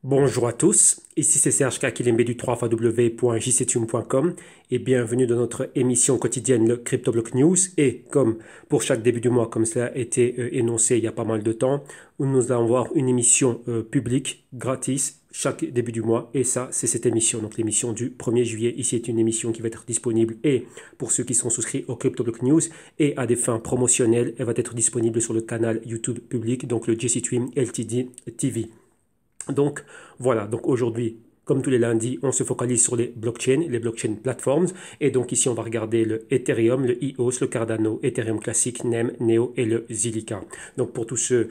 Bonjour à tous, ici c'est Serge Kakilembe du 3xw.jctune.com et bienvenue dans notre émission quotidienne le CryptoBlock News. Et comme pour chaque début du mois, comme cela a été énoncé il y a pas mal de temps, nous allons voir une émission publique gratis chaque début du mois. Et ça, c'est cette émission, donc l'émission du 1er juillet. Ici est une émission qui va être disponible et pour ceux qui sont souscrits au CryptoBlock News et à des fins promotionnelles, elle va être disponible sur le canal YouTube public, donc le JCTune LTD TV. Donc voilà, donc aujourd'hui, comme tous les lundis, on se focalise sur les blockchain platforms. Et donc ici, on va regarder le Ethereum, le EOS, le Cardano, Ethereum classique, NEM, Neo et le Zilliqa. Donc pour tous ceux,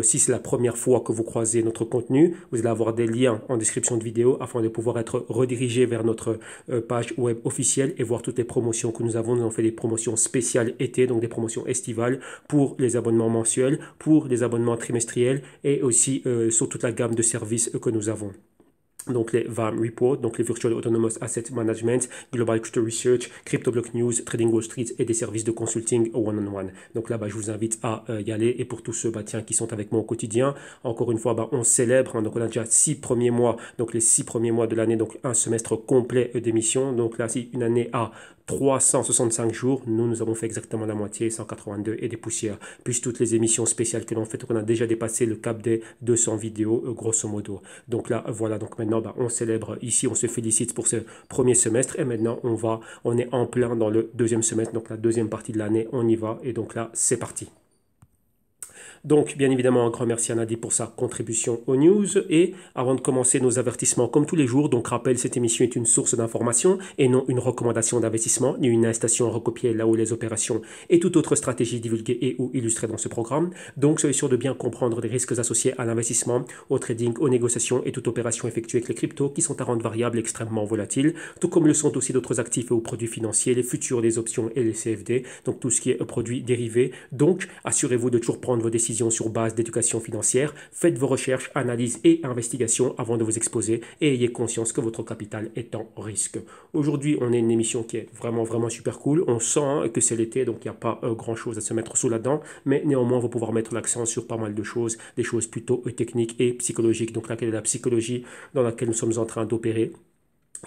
si c'est la première fois que vous croisez notre contenu, vous allez avoir des liens en description de vidéo afin de pouvoir être redirigé vers notre page web officielle et voir toutes les promotions que nous avons. Nous avons fait des promotions spéciales été, donc des promotions estivales pour les abonnements mensuels, pour les abonnements trimestriels et aussi sur toute la gamme de services que nous avons. Donc les VAM Report, donc les Virtual Autonomous Asset Management, Global Crypto Research, CryptoBlock News, Trading Wall Street et des services de consulting one-on-one. Donc là, je vous invite à y aller. Et pour tous ceux qui sont avec moi au quotidien, encore une fois, on célèbre. Donc on a déjà 6 premiers mois, donc les 6 premiers mois de l'année, donc un semestre complet d'émission. Donc là, c'est une année à 365 jours, nous avons fait exactement la moitié, 182 et des poussières, plus toutes les émissions spéciales que l'on fait. Donc on a déjà dépassé le cap des 200 vidéos, grosso modo. Donc là, voilà, donc maintenant, on célèbre ici, on se félicite pour ce premier semestre et maintenant, on est en plein dans le deuxième semestre, donc la deuxième partie de l'année, on y va et donc là, c'est parti. Donc, bien évidemment, un grand merci à Nadi pour sa contribution aux news. Et avant de commencer nos avertissements, comme tous les jours, donc rappel, cette émission est une source d'information et non une recommandation d'investissement, ni une incitation à recopier là où les opérations et toute autre stratégie divulguée et ou illustrée dans ce programme. Donc, soyez sûr de bien comprendre les risques associés à l'investissement, au trading, aux négociations et toute opération effectuée avec les cryptos qui sont à rente variable extrêmement volatiles, tout comme le sont aussi d'autres actifs ou produits financiers, les futurs, les options et les CFD, donc tout ce qui est produits dérivés. Donc, assurez-vous de toujours prendre vos décisions sur base d'éducation financière, faites vos recherches, analyses et investigations avant de vous exposer et ayez conscience que votre capital est en risque. Aujourd'hui, on a une émission qui est vraiment super cool. On sent que c'est l'été, donc il n'y a pas grand chose à se mettre sous la dent, mais néanmoins, on va pouvoir mettre l'accent sur pas mal de choses, des choses plutôt techniques et psychologiques. Donc là, quelle est la psychologie dans laquelle nous sommes en train d'opérer?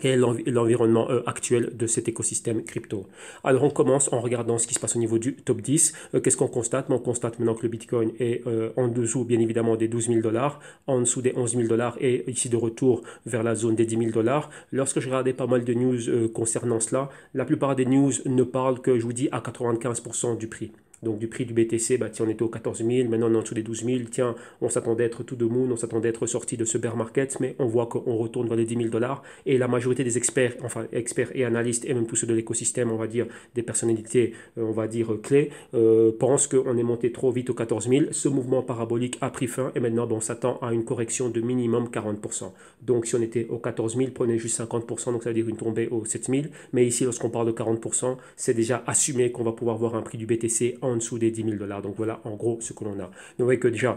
Et l'environnement actuel de cet écosystème crypto. Alors on commence en regardant ce qui se passe au niveau du top 10. Qu'est-ce qu'on constate? On constate maintenant que le Bitcoin est en dessous bien évidemment des 12 000 $, en dessous des 11 000 $ et ici de retour vers la zone des 10 000 $. Lorsque je regardais pas mal de news concernant cela, la plupart des news ne parlent que, je vous dis, à 95% du prix. Donc du prix du BTC, tiens, on était aux 14 000, maintenant on est en dessous des 12 000. Tiens, on s'attendait à être tout de moon, on s'attendait à être sorti de ce bear market, mais on voit qu'on retourne vers les 10 000 $. Et la majorité des experts, enfin experts et analystes, et même tous ceux de l'écosystème, on va dire, des personnalités, on va dire, clés, pensent qu'on est monté trop vite aux 14 000. Ce mouvement parabolique a pris fin et maintenant, on s'attend à une correction de minimum 40%. Donc si on était aux 14 000, prenez juste 50%, donc ça veut dire une tombée aux 7 000. Mais ici, lorsqu'on parle de 40%, c'est déjà assumé qu'on va pouvoir voir un prix du BTC en dessous des 10 000 $. Donc voilà en gros ce que l'on a. Donc vous voyez que déjà,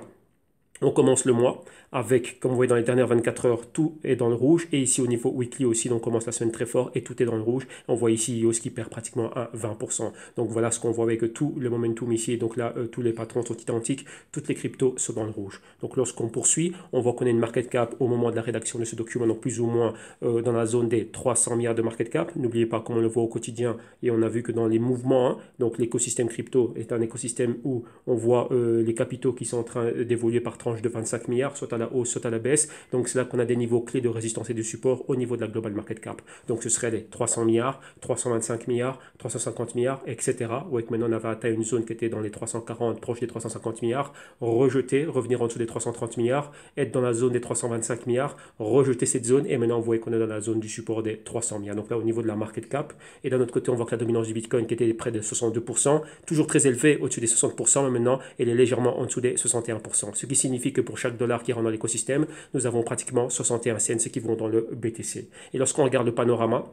on commence le mois avec, comme vous voyez dans les dernières 24 heures, tout est dans le rouge. Et ici au niveau weekly aussi, on commence la semaine très fort et tout est dans le rouge. On voit ici IOS qui perd pratiquement à 20%. Donc voilà ce qu'on voit avec tout le momentum ici. Donc là, tous les patrons sont identiques. Toutes les cryptos sont dans le rouge. Donc lorsqu'on poursuit, on voit qu'on a une market cap au moment de la rédaction de ce document, donc plus ou moins dans la zone des 300 milliards de market cap. N'oubliez pas, comme on le voit au quotidien, et on a vu que dans les mouvements, donc l'écosystème crypto est un écosystème où on voit les capitaux qui sont en train d'évoluer par tranche de 25 milliards, soit à la hausse, soit à la baisse. Donc c'est là qu'on a des niveaux clés de résistance et de support au niveau de la global market cap. Donc ce serait les 300 milliards, 325 milliards, 350 milliards, etc. Vous voyez que maintenant on avait atteint une zone qui était dans les 340, proche des 350 milliards, rejeter, revenir en dessous des 330 milliards, être dans la zone des 325 milliards, rejeter cette zone et maintenant vous voyez qu'on est dans la zone du support des 300 milliards. Donc là au niveau de la market cap, et d'un autre côté on voit que la dominance du Bitcoin qui était près de 62%, toujours très élevée au-dessus des 60%, mais maintenant elle est légèrement en dessous des 61%. Ce qui signifie que pour chaque dollar qui rentre dans l'écosystème, nous avons pratiquement 61 cents qui vont dans le BTC. Et lorsqu'on regarde le panorama,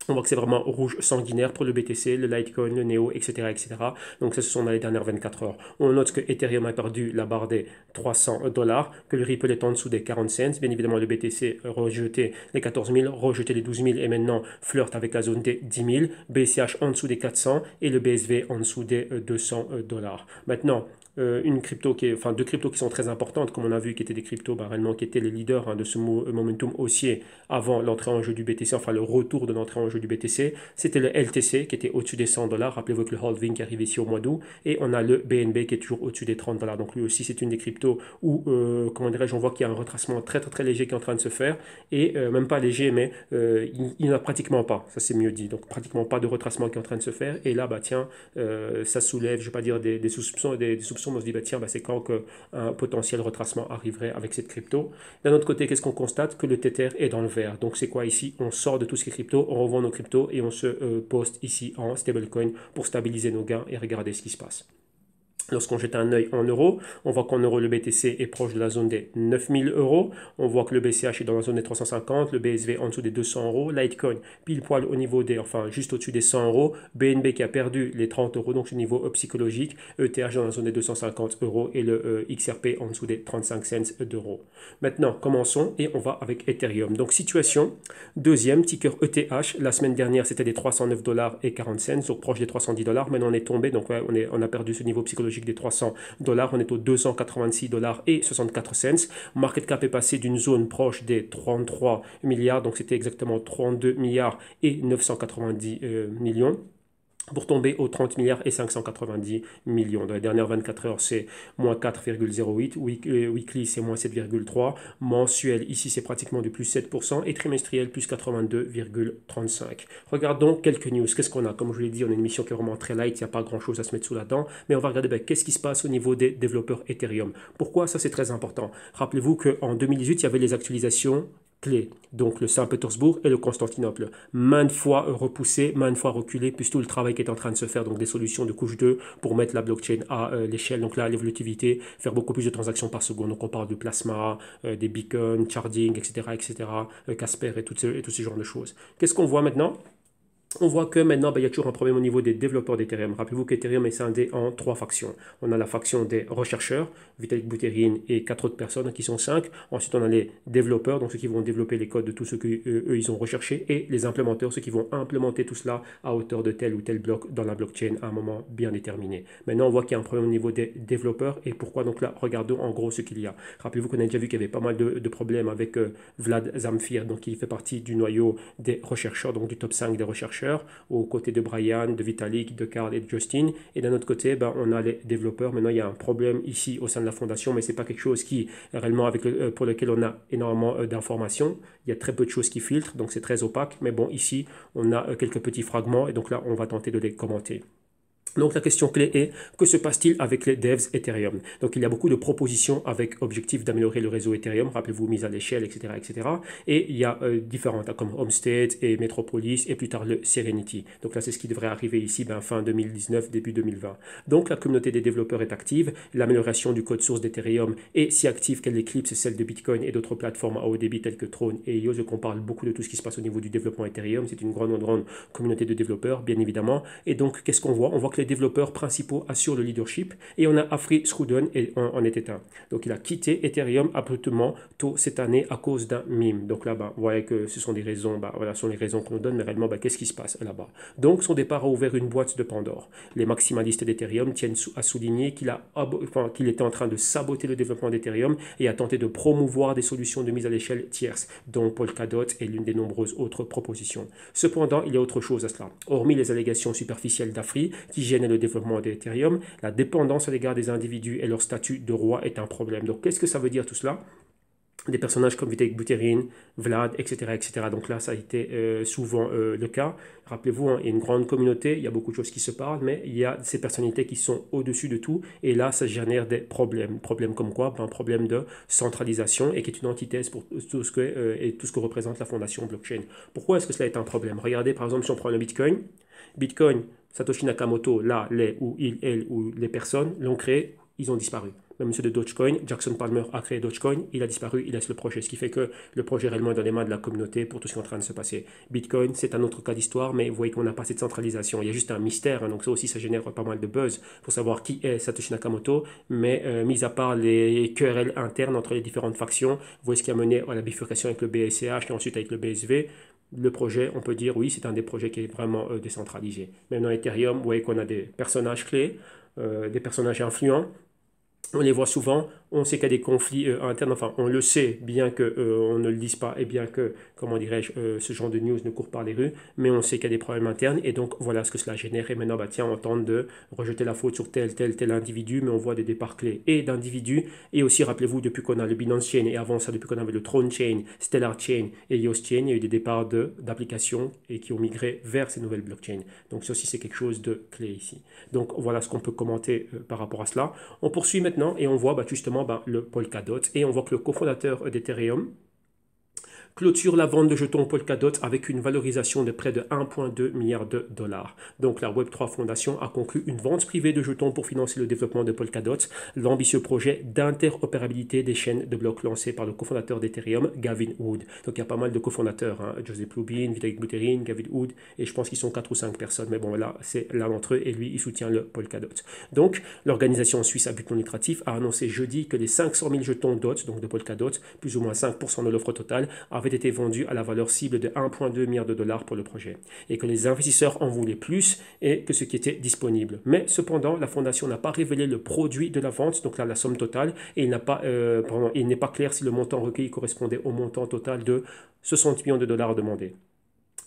on voit que c'est vraiment rouge sanguinaire pour le BTC, le Litecoin, le Neo, etc. etc. Donc ça, ce sont dans les dernières 24 heures. On note que Ethereum a perdu la barre des 300 $, que le Ripple est en dessous des 40 cents. Bien évidemment, le BTC rejeté les 14 000, rejeté les 12 000 et maintenant flirte avec la zone des 10 000. BCH en dessous des 400 et le BSV en dessous des 200 $. Maintenant, une crypto qui est, enfin deux cryptos qui sont très importantes, comme on a vu, qui étaient des cryptos réellement qui étaient les leaders de ce momentum haussier avant l'entrée en jeu du BTC, enfin le retour de l'entrée en jeu du BTC. C'était le LTC qui était au-dessus des 100 dollars. Rappelez-vous que le halving qui arrive ici au mois d'août. Et on a le BNB qui est toujours au-dessus des 30 dollars. Donc lui aussi, c'est une des cryptos où, comment dirais-je, on voit qu'il y a un retracement très très très léger qui est en train de se faire. Et même pas léger, mais il n'y en a pratiquement pas. Ça, c'est mieux dit. Donc pratiquement pas de retracement qui est en train de se faire. Et là, bah tiens, ça soulève, je ne vais pas dire des soupçons, des soupçons, mais on se dit, bah, tiens, bah, c'est quand qu'un potentiel retracement arriverait avec cette crypto. D'un autre côté, qu'est-ce qu'on constate? Que le Tether est dans le vert. Donc c'est quoi ici? On sort de tout ce qui est crypto, on revend nos cryptos et on se poste ici en stablecoin pour stabiliser nos gains et regarder ce qui se passe. Lorsqu'on jette un œil en euros, on voit qu'en euros, le BTC est proche de la zone des 9000 euros. On voit que le BCH est dans la zone des 350, le BSV en dessous des 200 euros, Litecoin pile poil au niveau des, enfin juste au-dessus des 100 euros, BNB qui a perdu les 30 euros, donc ce niveau psychologique, ETH dans la zone des 250 euros et le XRP en dessous des 35 cents d'euros. Maintenant, commençons et on va avec Ethereum. Donc situation, deuxième, ticker ETH, la semaine dernière c'était des 309 dollars et 40 cents, donc proche des 310 dollars. Maintenant on est tombé, donc ouais, on a perdu ce niveau psychologique des 300 dollars, on est aux 286 dollars et 64 cents. Market cap est passé d'une zone proche des 33 milliards, donc c'était exactement 32 milliards et 990 millions, pour tomber aux 30 milliards et 590 millions. Dans les dernières 24 heures, c'est moins 4,08. Weekly, c'est moins 7,3. Mensuel, ici, c'est pratiquement du plus 7%. Et trimestriel, plus 82,35. Regardons quelques news. Qu'est-ce qu'on a? Comme je vous l'ai dit, on a une mission qui est vraiment très light. Il n'y a pas grand-chose à se mettre sous la dent. Mais on va regarder qu'est-ce qui se passe au niveau des développeurs Ethereum. Pourquoi? Ça, c'est très important. Rappelez-vous qu'en 2018, il y avait les actualisations clés, donc le Saint-Pétersbourg et le Constantinople, maintes fois repoussé, maintes fois reculé, plus tout le travail qui est en train de se faire, donc des solutions de couche 2 pour mettre la blockchain à l'échelle, donc là, l'évolutivité, faire beaucoup plus de transactions par seconde, donc on parle de plasma, des beacons, charging, etc., Casper et tous ces genres de choses. Qu'est-ce qu'on voit maintenant? On voit que maintenant, il y a toujours un problème au niveau des développeurs d'Ethereum. Rappelez-vous qu'Ethereum est scindé en trois factions. On a la faction des rechercheurs, Vitalik Buterin et 4 autres personnes qui sont 5. Ensuite, on a les développeurs, donc ceux qui vont développer les codes de tout ce qu'eux, ils ont recherché, et les implémenteurs, ceux qui vont implémenter tout cela à hauteur de tel ou tel bloc dans la blockchain à un moment bien déterminé. Maintenant, on voit qu'il y a un problème au niveau des développeurs. Et pourquoi? Donc là, regardons en gros ce qu'il y a. Rappelez-vous qu'on a déjà vu qu'il y avait pas mal de problèmes avec Vlad Zamfir, donc il fait partie du noyau des rechercheurs, donc du top 5 des rechercheurs, aux côtés de Brian, de Vitalik, de Carl et de Justin. Et d'un autre côté, on a les développeurs. Maintenant, il y a un problème ici au sein de la fondation, mais ce n'est pas quelque chose qui, réellement, pour lequel on a énormément d'informations. Il y a très peu de choses qui filtrent, donc c'est très opaque. Mais bon, ici, on a quelques petits fragments, et donc là, on va tenter de les commenter. Donc la question clé est, que se passe-t-il avec les devs Ethereum? Donc il y a beaucoup de propositions avec objectif d'améliorer le réseau Ethereum, rappelez-vous, mise à l'échelle, etc. Et il y a différentes, comme Homestead et Metropolis, et plus tard le Serenity. Donc là, c'est ce qui devrait arriver ici fin 2019, début 2020. Donc la communauté des développeurs est active, l'amélioration du code source d'Ethereum est si active qu'elle éclipse celle de Bitcoin et d'autres plateformes à haut débit telles que Tron et IOS. Donc on parle beaucoup de tout ce qui se passe au niveau du développement Ethereum. C'est une grande communauté de développeurs, bien évidemment. Et donc, qu'est-ce qu'on voit? On voit que les développeurs principaux assurent le leadership, et on a Afri Scruden en était un. Donc il a quitté Ethereum abruptement tôt cette année à cause d'un meme. Donc là, vous voyez que ce sont des raisons, voilà, ce sont les raisons qu'on nous donne, mais réellement, qu'est-ce qui se passe là-bas? Donc son départ a ouvert une boîte de Pandore. Les maximalistes d'Ethereum tiennent à souligner qu'il était en train de saboter le développement d'Ethereum et a tenté de promouvoir des solutions de mise à l'échelle tierces, dont Polkadot est l'une des nombreuses autres propositions. Cependant, il y a autre chose à cela. Hormis les allégations superficielles d'Afri qui gênent le développement d'Ethereum, la dépendance à l'égard des individus et leur statut de roi est un problème. Donc qu'est-ce que ça veut dire tout cela? Des personnages comme Vitalik Buterin, Vlad, etc. Donc là, ça a été souvent le cas. Rappelez-vous, il y a une grande communauté, il y a beaucoup de choses qui se parlent, mais il y a ces personnalités qui sont au-dessus de tout, et là, ça génère des problèmes. Problèmes comme quoi? Un problème de centralisation, et qui est une antithèse pour tout ce que représente la fondation blockchain. Pourquoi est-ce que cela est un problème? Regardez, par exemple, si on prend le Bitcoin, Satoshi Nakamoto, là, elle ou les personnes l'ont créé, ils ont disparu. Même ceux de Dogecoin, Jackson Palmer a créé Dogecoin, il a disparu, il laisse le projet. Ce qui fait que le projet est réellement dans les mains de la communauté pour tout ce qui est en train de se passer. Bitcoin, c'est un autre cas d'histoire, mais vous voyez qu'on n'a pas cette centralisation. Il y a juste un mystère, donc ça aussi, ça génère pas mal de buzz pour savoir qui est Satoshi Nakamoto. Mais mis à part les querelles internes entre les différentes factions, vous voyez ce qui a mené à la bifurcation avec le BSCH et ensuite avec le BSV. Le projet, on peut dire, oui, c'est un des projets qui est vraiment décentralisé. Même dans Ethereum, vous voyez qu'on a des personnages clés, des personnages influents, On les voit souvent, on sait qu'il y a des conflits internes, enfin on le sait, bien qu'on on ne le dise pas et bien que, comment dirais-je, ce genre de news ne court pas les rues, mais on sait qu'il y a des problèmes internes et donc voilà ce que cela génère. Et maintenant, bah, tiens, on tente de rejeter la faute sur tel individu, mais on voit des départs clés et d'individus. Et aussi, rappelez-vous, depuis qu'on a le Binance Chain et avant ça, depuis qu'on avait le Tron Chain, Stellar Chain et Yoast Chain, il y a eu des départs d'applications et qui ont migré vers ces nouvelles blockchains. Donc ça aussi, c'est quelque chose de clé ici. Donc voilà ce qu'on peut commenter par rapport à cela. On poursuit maintenant et on voit justement le Polkadot et on voit que le cofondateur d'Ethereum clôture la vente de jetons Polkadot avec une valorisation de près de 1,2 milliard de dollars. Donc la Web3 Foundation a conclu une vente privée de jetons pour financer le développement de Polkadot, l'ambitieux projet d'interopérabilité des chaînes de blocs lancé par le cofondateur d'Ethereum, Gavin Wood. Donc il y a pas mal de cofondateurs, hein, Joseph Lubin, Vitalik Buterin, Gavin Wood, et je pense qu'ils sont 4 ou 5 personnes. Mais bon, voilà, c'est l'un d'entre eux et lui, il soutient le Polkadot. Donc l'organisation suisse à but non lucratif a annoncé jeudi que les 500 000 jetons DOT, donc de Polkadot, plus ou moins 5% de l'offre totale, avaient été vendus à la valeur cible de 1,2 milliard de dollars pour le projet et que les investisseurs en voulaient plus et que ce qui était disponible. Mais cependant, la fondation n'a pas révélé le produit de la vente, donc là la somme totale, et il n'est pas clair si le montant recueilli correspondait au montant total de 60 millions de dollars demandés.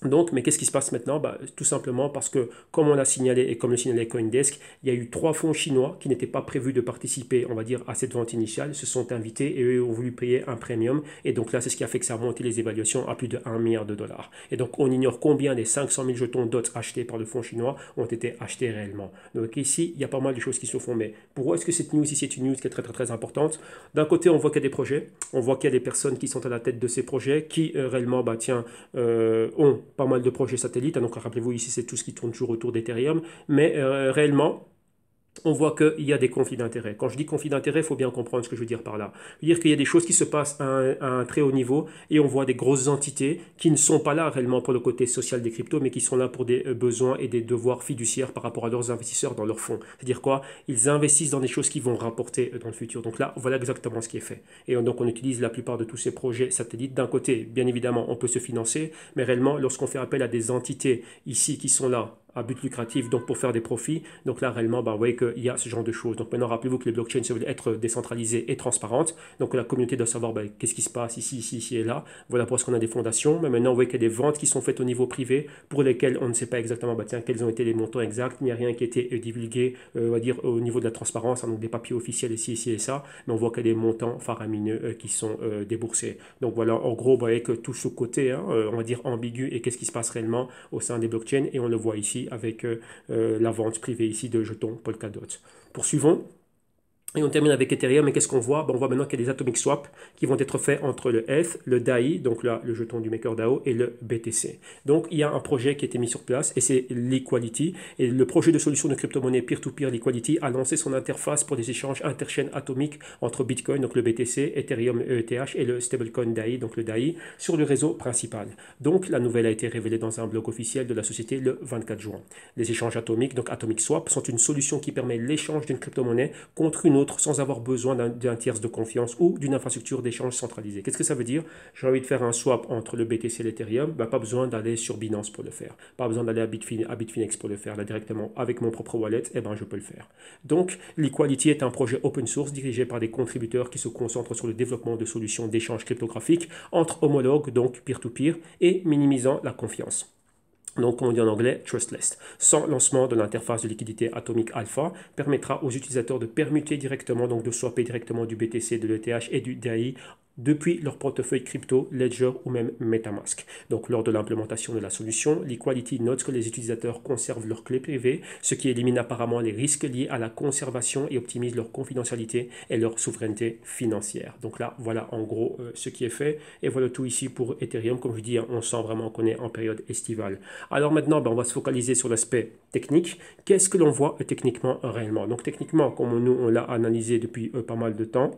Donc, mais qu'est-ce qui se passe maintenant? Tout simplement parce que, comme on l'a signalé et comme le signalait CoinDesk, il y a eu 3 fonds chinois qui n'étaient pas prévus de participer, on va dire, à cette vente initiale, se sont invités et eux ont voulu payer un premium. Et donc là, c'est ce qui a fait que ça a monté les évaluations à plus de 1 milliard de dollars. Et donc, on ignore combien des 500 000 jetons DOT achetés par le fonds chinois ont été achetés réellement. Donc ici, il y a pas mal de choses qui se font. Mais pourquoi est-ce que cette news ici est une news qui est très, très, très importante? D'un côté, on voit qu'il y a des projets, on voit qu'il y a des personnes qui sont à la tête de ces projets qui réellement, ont pas mal de projets satellites. Donc rappelez-vous, ici, c'est tout ce qui tourne toujours autour d'Ethereum. Mais réellement, on voit qu'il y a des conflits d'intérêts. Quand je dis conflit d'intérêts, il faut bien comprendre ce que je veux dire par là. Je veux dire qu'il y a des choses qui se passent à un très haut niveau et on voit des grosses entités qui ne sont pas là réellement pour le côté social des cryptos, mais qui sont là pour des besoins et des devoirs fiduciaires par rapport à leurs investisseurs dans leurs fonds. C'est-à-dire quoi? Ils investissent dans des choses qui vont rapporter dans le futur. Donc là, voilà exactement ce qui est fait. Et donc on utilise la plupart de tous ces projets satellites. D'un côté, bien évidemment, on peut se financer, mais réellement, lorsqu'on fait appel à des entités ici qui sont là, à but lucratif, donc pour faire des profits. Donc là, réellement, vous voyez qu'il y a ce genre de choses. Donc maintenant, rappelez-vous que les blockchains veulent être décentralisées et transparentes. Donc la communauté doit savoir qu'est-ce qui se passe ici et là. Voilà pourquoi on a des fondations. Mais maintenant, vous voyez qu'il y a des ventes qui sont faites au niveau privé pour lesquelles on ne sait pas exactement quels ont été les montants exacts. Il n'y a rien qui a été divulgué, on va dire, au niveau de la transparence, hein, donc des papiers officiels ici et ça. Mais on voit qu'il y a des montants faramineux qui sont déboursés. Donc voilà, en gros, vous voyez que tout ce côté, hein, on va dire, ambigu et qu'est-ce qui se passe réellement au sein des blockchains. Et on le voit ici avec la vente privée ici de jetons Polkadot. Poursuivons. Et on termine avec Ethereum. Et qu'est-ce qu'on voit? On voit maintenant qu'il y a des atomic swaps qui vont être faits entre le ETH, le DAI, donc là, le jeton du MakerDAO, et le BTC. Donc, il y a un projet qui a été mis sur place et c'est Liquality. Et le projet de solution de crypto-monnaie peer-to-peer Liquality a lancé son interface pour des échanges interchaînes atomiques entre Bitcoin, donc le BTC, Ethereum ETH et le stablecoin DAI, donc le DAI, sur le réseau principal. Donc, la nouvelle a été révélée dans un blog officiel de la société le 24 juin. Les échanges atomiques, donc atomic swap, sont une solution qui permet l'échange d'une crypto-monnaie contre une autre sans avoir besoin d'un tiers de confiance ou d'une infrastructure d'échange centralisée. Qu'est-ce que ça veut dire? J'ai envie de faire un swap entre le BTC et l'Ethereum, pas besoin d'aller sur Binance pour le faire. Pas besoin d'aller à Bitfinex pour le faire. Là, directement, avec mon propre wallet, je peux le faire. Donc, Liquality est un projet open source dirigé par des contributeurs qui se concentrent sur le développement de solutions d'échange cryptographique entre homologues, donc peer-to-peer, et minimisant la confiance. Donc, comme on dit en anglais, trustless. Sans lancement de l'interface de liquidité atomique alpha, permettra aux utilisateurs de permuter directement, donc de swapper directement du BTC, de l'ETH et du DAI depuis leur portefeuille crypto, Ledger ou même MetaMask. Donc lors de l'implémentation de la solution, Liquality note que les utilisateurs conservent leurs clés privées, ce qui élimine apparemment les risques liés à la conservation et optimise leur confidentialité et leur souveraineté financière. Donc là, voilà en gros ce qui est fait. Et voilà tout ici pour Ethereum. Comme je dis, on sent vraiment qu'on est en période estivale. Alors maintenant, on va se focaliser sur l'aspect technique. Qu'est-ce que l'on voit techniquement réellement? Donc techniquement, comme nous on l'a analysé depuis pas mal de temps,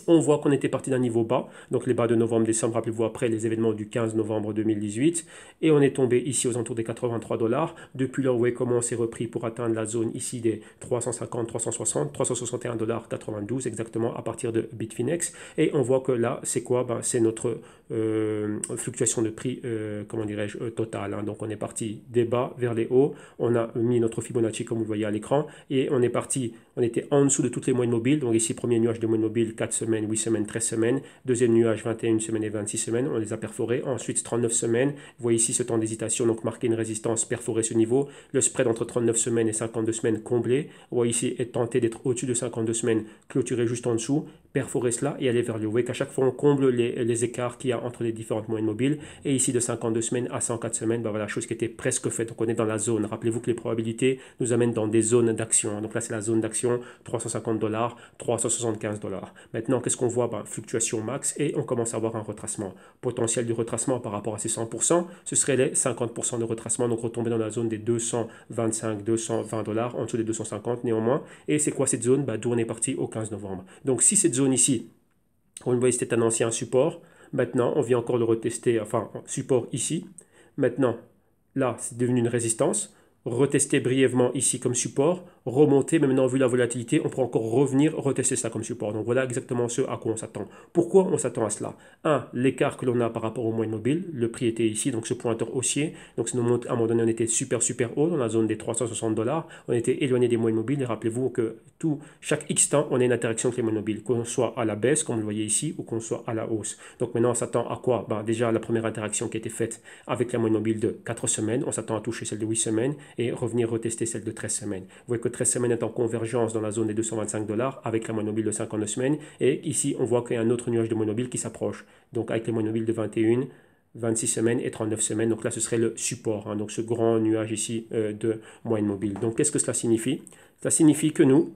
on voit qu'on était parti d'un niveau bas, donc les bas de novembre-décembre, rappelez-vous, après les événements du 15 novembre 2018, et on est tombé ici aux alentours des 83 $. Depuis là, vous voyez comment on s'est repris pour atteindre la zone ici des 350, 360, 361,92 exactement à partir de Bitfinex, et on voit que là, c'est quoi? C'est notre fluctuation de prix, comment dirais-je, totale. Hein. Donc on est parti des bas vers les hauts, on a mis notre Fibonacci comme vous le voyez à l'écran, et on est parti, on était en dessous de toutes les moyennes mobiles. Donc ici, premier nuage de moyenne mobile, 4 semaines, 8 semaines, 13 semaines. Deuxième nuage, 21 semaines et 26 semaines, on les a perforés. Ensuite, 39 semaines, vous voyez ici ce temps d'hésitation, donc marquer une résistance, perforer ce niveau. Le spread entre 39 semaines et 52 semaines comblé. Vous voyez ici, est tenté d'être au-dessus de 52 semaines, clôturer juste en dessous, perforer cela et aller vers le haut. Vous voyez qu'à chaque fois, on comble les écarts qu'il y a entre les différentes moyennes mobiles. Et ici, de 52 semaines à 104 semaines, ben voilà, chose qui était presque faite. Donc, on est dans la zone. Rappelez-vous que les probabilités nous amènent dans des zones d'action. Donc là, c'est la zone d'action, 350 $, 375 $. Maintenant, qu'est-ce qu'on voit? Ben, fluctuation max et on commence à avoir un retracement. Potentiel du retracement par rapport à ces 100%, ce serait les 50% de retracement. Donc, retomber dans la zone des 225, 220 $, en dessous des 250 néanmoins. Et c'est quoi cette zone? Ben, d'où on est parti au 15 novembre. Donc, si cette zone ici, vous voyez, c'était un ancien support. Maintenant, on vient encore le retester, enfin, support ici. Maintenant, là, c'est devenu une résistance. Retester brièvement ici comme support, remonter, mais maintenant vu la volatilité, on pourra encore revenir retester ça comme support. Donc voilà exactement ce à quoi on s'attend. Pourquoi on s'attend à cela? Un, l'écart que l'on a par rapport au moyen mobile, le prix était ici, donc ce pointeur haussier, donc ça nous montre, à un moment donné on était super haut dans la zone des 360 $, on était éloigné des moyennes mobiles, et rappelez-vous que chaque X temps, on a une interaction avec les moyennes mobiles, qu'on soit à la baisse, comme vous le voyez ici, ou qu'on soit à la hausse. Donc maintenant on s'attend à quoi? Ben, déjà la première interaction qui a été faite avec la moyenne mobile de 4 semaines, on s'attend à toucher celle de 8 semaines, et revenir retester celle de 13 semaines. Vous voyez que 13 semaines est en convergence dans la zone des 225 $ avec la moyenne mobile de 52 semaines. Et ici, on voit qu'il y a un autre nuage de moyenne mobile qui s'approche. Donc avec les moyennes mobiles de 21, 26 semaines et 39 semaines. Donc là, ce serait le support. Hein, donc ce grand nuage ici de moyenne mobile. Donc qu'est-ce que cela signifie? Cela signifie que nous,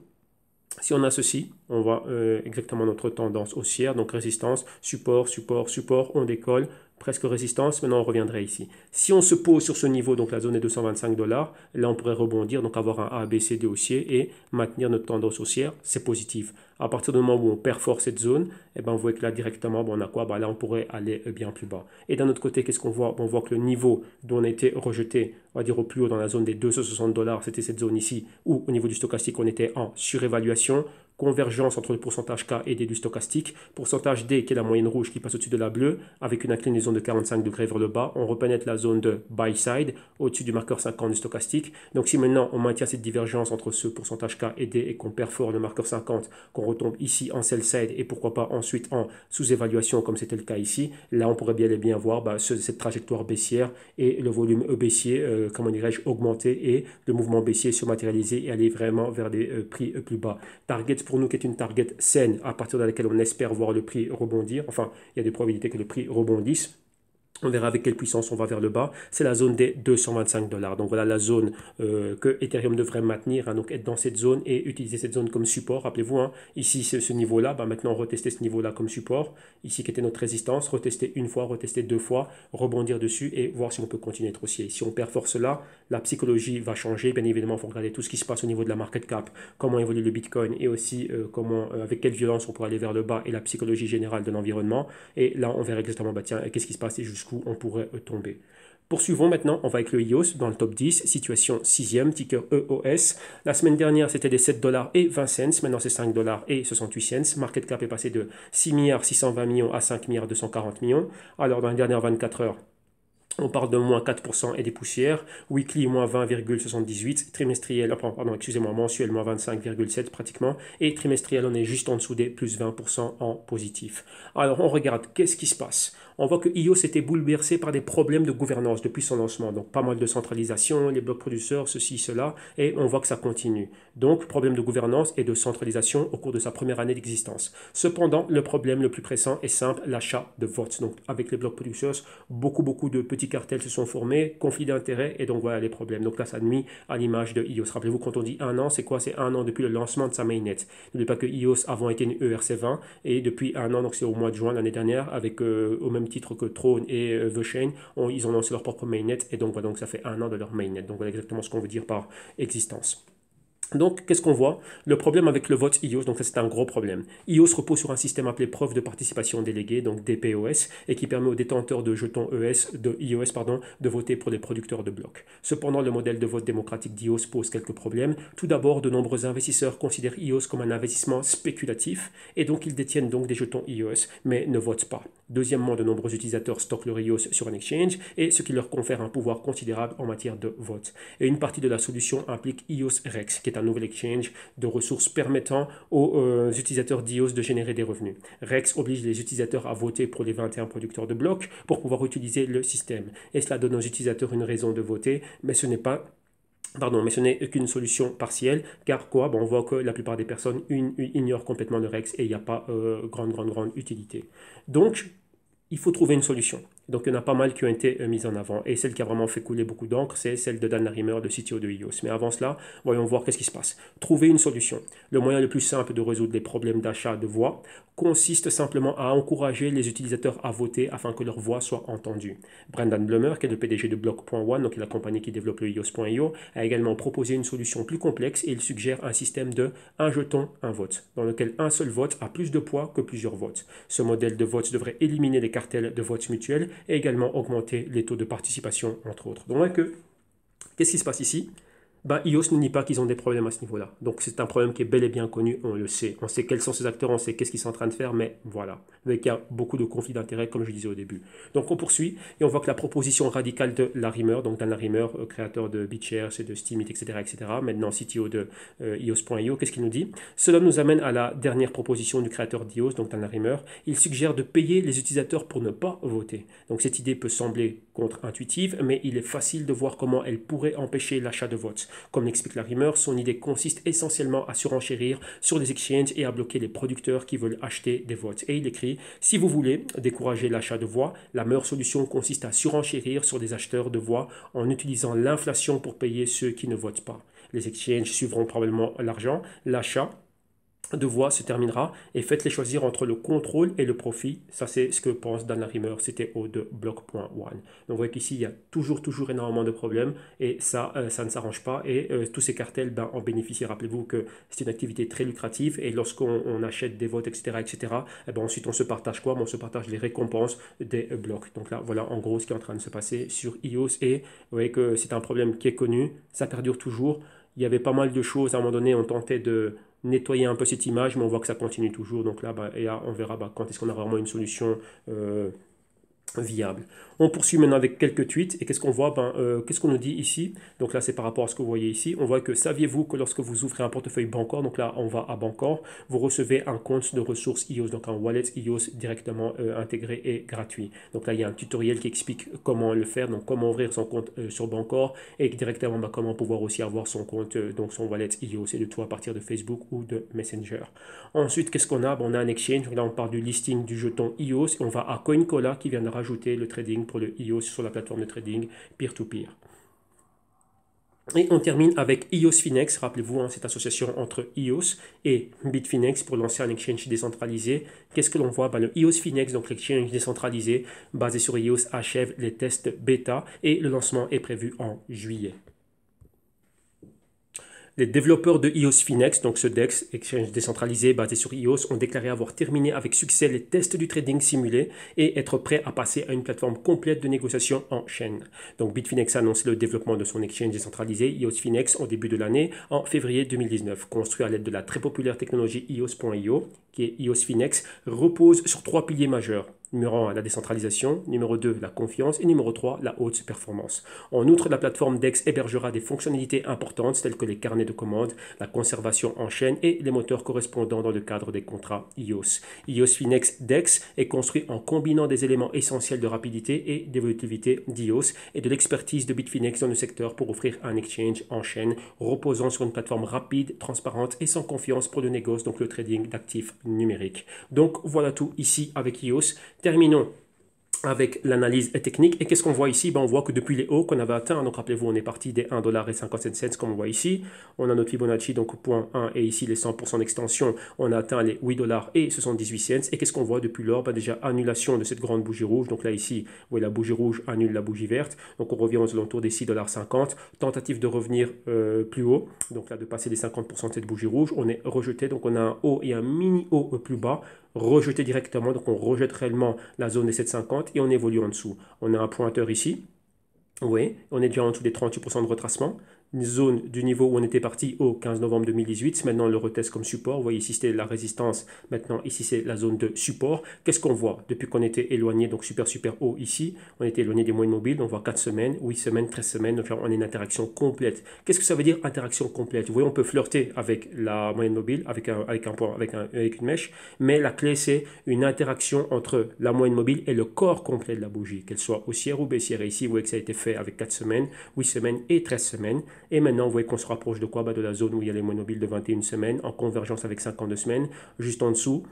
si on a ceci, on voit exactement notre tendance haussière. Donc résistance, support, support, support, on décolle. Presque résistance, maintenant on reviendrait ici. Si on se pose sur ce niveau, donc la zone est 225 $, là on pourrait rebondir, donc avoir un A, B, C, D haussier et maintenir notre tendance haussière, c'est positif. À partir du moment où on perfore cette zone, eh ben, vous voyez que là directement, bon, on a quoi? Ben, là on pourrait aller bien plus bas. Et d'un autre côté, qu'est-ce qu'on voit? On voit que le niveau dont on était rejeté, on va dire au plus haut dans la zone des 260 $, c'était cette zone ici, où au niveau du stochastique, on était en surévaluation. Convergence entre le pourcentage K et D du stochastique, pourcentage D qui est la moyenne rouge qui passe au-dessus de la bleue, avec une inclinaison de 45 degrés vers le bas, on repénètre la zone de buy side au-dessus du marqueur 50 du stochastique. Donc si maintenant on maintient cette divergence entre ce pourcentage K et D et qu'on perfore le marqueur 50, qu'on retombe ici en sell side et pourquoi pas ensuite en sous-évaluation comme c'était le cas ici, là on pourrait bien et bien voir cette trajectoire baissière et le volume baissier, comment dirais-je, augmenter et le mouvement baissier se matérialiser et aller vraiment vers des prix plus bas. Target pour nous qui est une target saine à partir de laquelle on espère voir le prix rebondir. Enfin, il y a des probabilités que le prix rebondisse. On verra avec quelle puissance on va vers le bas. C'est la zone des 225 $. Donc voilà la zone que Ethereum devrait maintenir. Hein, donc être dans cette zone et utiliser cette zone comme support. Rappelez-vous, hein, ici c'est ce niveau-là. Maintenant, retester ce niveau-là comme support. Ici qui était notre résistance. Retester une fois, retester deux fois. Rebondir dessus et voir si on peut continuer à être haussier. Si on perfore cela, la psychologie va changer. Bien évidemment, il faut regarder tout ce qui se passe au niveau de la market cap. Comment évolue le Bitcoin et aussi avec quelle violence on pourrait aller vers le bas et la psychologie générale de l'environnement. Et là, on verra exactement, tiens, qu'est-ce qui se passe et jusqu'où on pourrait tomber. Poursuivons maintenant, on va avec le EOS dans le top 10, situation 6e, ticker EOS. La semaine dernière, c'était des 7 $ et 20 cents, maintenant c'est 5 $ et 68 cents. Market cap est passé de 6 milliards 620 millions à 5 milliards 240 millions. Alors dans les dernières 24 heures, on parle de moins 4% et des poussières. Weekly, moins 20,78. Trimestriel, pardon, excusez-moi, mensuel, moins 25,7 pratiquement. Et trimestriel, on est juste en dessous des plus 20% en positif. Alors, on regarde, qu'est-ce qui se passe? On voit que EOS était bouleversé par des problèmes de gouvernance depuis son lancement. Donc, pas mal de centralisation, les blocs producteurs, ceci, cela. Et on voit que ça continue. Donc, problème de gouvernance et de centralisation au cours de sa première année d'existence. Cependant, le problème le plus pressant est simple, l'achat de votes. Donc, avec les blocs producteurs, beaucoup de petits cartels se sont formés, conflits d'intérêts, et donc voilà les problèmes. Donc là, ça nuit à l'image de EOS. Rappelez-vous, quand on dit un an, c'est quoi? C'est un an depuis le lancement de sa mainnet. N'oubliez pas que EOS avant était une ERC20, et depuis un an, donc c'est au mois de juin l'année dernière, avec au même titre que Throne et The Chain, ils ont lancé leur propre mainnet, et donc voilà, donc ça fait un an de leur mainnet. Donc voilà exactement ce qu'on veut dire par existence. Donc, qu'est-ce qu'on voit? Le problème avec le vote EOS, donc ça c'est un gros problème. EOS repose sur un système appelé preuve de participation déléguée, donc DPoS, et qui permet aux détenteurs de jetons EOS de voter pour les producteurs de blocs. Cependant, le modèle de vote démocratique d'EOS pose quelques problèmes. Tout d'abord, de nombreux investisseurs considèrent EOS comme un investissement spéculatif, et donc ils détiennent donc des jetons EOS, mais ne votent pas. Deuxièmement, de nombreux utilisateurs stockent leur EOS sur un exchange, et ce qui leur confère un pouvoir considérable en matière de vote. Et une partie de la solution implique EOS Rex, qui est un nouvel exchange de ressources permettant aux utilisateurs d'EOS de générer des revenus. Rex oblige les utilisateurs à voter pour les 21 producteurs de blocs pour pouvoir utiliser le système. Et cela donne aux utilisateurs une raison de voter, mais ce n'est qu'une solution partielle, car on voit que la plupart des personnes ignorent complètement le Rex et il n'y a pas grande utilité. Donc, il faut trouver une solution. Donc, il y en a pas mal qui ont été mises en avant. Et celle qui a vraiment fait couler beaucoup d'encre, c'est celle de Dan Larimer, le CTO de EOS. Mais avant cela, voyons voir qu'est-ce qui se passe. Trouver une solution. Le moyen le plus simple de résoudre les problèmes d'achat de voix consiste simplement à encourager les utilisateurs à voter afin que leur voix soit entendue. Brendan Blumer, qui est le PDG de Block.one, donc la compagnie qui développe le EOS.io, a également proposé une solution plus complexe et il suggère un système de un jeton, un vote, dans lequel un seul vote a plus de poids que plusieurs votes. Ce modèle de vote devrait éliminer les cartels de votes mutuels et également augmenter les taux de participation, entre autres. Donc, qu'est-ce qui se passe ici? EOS ne nie pas qu'ils ont des problèmes à ce niveau-là. Donc, c'est un problème qui est bel et bien connu, on le sait. On sait quels sont ces acteurs, on sait qu'est-ce qu'ils sont en train de faire, mais voilà. Avec il y a beaucoup de conflits d'intérêts, comme je disais au début. Donc, on poursuit et on voit que la proposition radicale de Larimer, donc Dan Larimer, créateur de BitShares et de Steemit, etc., maintenant CTO de EOS.io, qu'est-ce qu'il nous dit? Cela nous amène à la dernière proposition du créateur d'EOS, donc Dan Larimer. Il suggère de payer les utilisateurs pour ne pas voter. Donc, cette idée peut sembler contre-intuitive, mais il est facile de voir comment elle pourrait empêcher l'achat de votes. Comme l'explique Larimer, son idée consiste essentiellement à surenchérir sur les exchanges et à bloquer les producteurs qui veulent acheter des votes. Et il écrit, si vous voulez décourager l'achat de voix, la meilleure solution consiste à surenchérir sur des acheteurs de voix en utilisant l'inflation pour payer ceux qui ne votent pas. Les exchanges suivront probablement l'argent, l'achat de voix se terminera et faites-les choisir entre le contrôle et le profit. Ça, c'est ce que pense Dan Larimer, CTO de Block.one. Donc, vous voyez qu'ici, il y a toujours énormément de problèmes et ça ne s'arrange pas. Et tous ces cartels en bénéficient. Rappelez-vous que c'est une activité très lucrative et lorsqu'on achète des votes, etc., ensuite, on se partage quoi? On se partage les récompenses des blocs. Donc là, voilà en gros ce qui est en train de se passer sur EOS et vous voyez que c'est un problème qui est connu. Ça perdure toujours. Il y avait pas mal de choses. À un moment donné, on tentait de nettoyer un peu cette image, mais on voit que ça continue toujours. Donc là, on verra quand est-ce qu'on a vraiment une solution viable. On poursuit maintenant avec quelques tweets et qu'est-ce qu'on voit? Qu'est-ce qu'on nous dit ici? Donc là, c'est par rapport à ce que vous voyez ici. On voit que saviez-vous que lorsque vous ouvrez un portefeuille Bancor, donc là, on va à Bancor, vous recevez un compte de ressources EOS, donc un wallet EOS directement intégré et gratuit. Donc là, il y a un tutoriel qui explique comment le faire, donc comment ouvrir son compte sur Bancor et directement comment pouvoir aussi avoir son compte, donc son wallet EOS et de tout à partir de Facebook ou de Messenger. Ensuite, qu'est-ce qu'on a? On a un exchange. Donc là, on parle du listing du jeton EOS et on va à CoinCola qui vient de rajouter le trading pour le EOS sur la plateforme de trading peer-to-peer. Et on termine avec EOSFinex. Rappelez-vous, cette association entre EOS et Bitfinex pour lancer un exchange décentralisé. Qu'est-ce que l'on voit? Le EOSFinex, donc l'exchange décentralisé basé sur EOS, achève les tests bêta et le lancement est prévu en juillet. Les développeurs de EOSFinex, donc ce DEX, exchange décentralisé basé sur EOS, ont déclaré avoir terminé avec succès les tests du trading simulé et être prêts à passer à une plateforme complète de négociation en chaîne. Donc Bitfinex a annoncé le développement de son exchange décentralisé EOSFinex au début de l'année, en février 2019. Construit à l'aide de la très populaire technologie EOS.io, qui est EOSFinex, repose sur 3 piliers majeurs. Numéro 1, la décentralisation. Numéro 2, la confiance. Et numéro 3, la haute performance. En outre, la plateforme DEX hébergera des fonctionnalités importantes telles que les carnets de commandes, la conservation en chaîne et les moteurs correspondants dans le cadre des contrats EOS. EOSFinex DEX est construit en combinant des éléments essentiels de rapidité et d'évolutivité d'EOS et de l'expertise de Bitfinex dans le secteur pour offrir un exchange en chaîne reposant sur une plateforme rapide, transparente et sans confiance pour le négoce, donc le trading d'actifs numériques. Donc voilà tout ici avec EOS. Terminons avec l'analyse technique. Et qu'est-ce qu'on voit ici? On voit que depuis les hauts qu'on avait atteints, donc rappelez-vous, on est parti des 1,57$ comme on voit ici. On a notre Fibonacci, donc point 1 et ici les 100% d'extension. On a atteint les 8$ et 78 cents. Et qu'est-ce qu'on voit depuis lors? Déjà, annulation de cette grande bougie rouge. Donc là, ici, vous voyez, la bougie rouge annule la bougie verte. Donc on revient aux alentours des 6,50$. Tentative de revenir plus haut. Donc là, de passer les 50% de cette bougie rouge. On est rejeté. Donc on a un haut et un mini haut plus bas. Rejeté directement, donc on rejette réellement la zone des 7,50 et on évolue en dessous. On a un pointeur ici, oui, on est déjà en dessous des 38% de retracement. zone du niveau où on était parti au 15 novembre 2018. Maintenant, on le reteste comme support. Vous voyez ici, c'était la résistance. Maintenant, ici, c'est la zone de support. Qu'est-ce qu'on voit? Depuis qu'on était éloigné, donc super haut ici, on était éloigné des moyennes mobiles. On voit 4 semaines, 8 semaines, 13 semaines. Donc là, on a une interaction complète. Qu'est-ce que ça veut dire interaction complète? Vous voyez, on peut flirter avec la moyenne mobile, avec une mèche. Mais la clé, c'est une interaction entre la moyenne mobile et le corps complet de la bougie, qu'elle soit haussière ou baissière. Et ici, vous voyez que ça a été fait avec 4 semaines, 8 semaines et 13 semaines. Et maintenant, vous voyez qu'on se rapproche de quoi? De la zone où il y a les moyennes mobiles de 21 semaines, en convergence avec 52 semaines. Juste en dessous,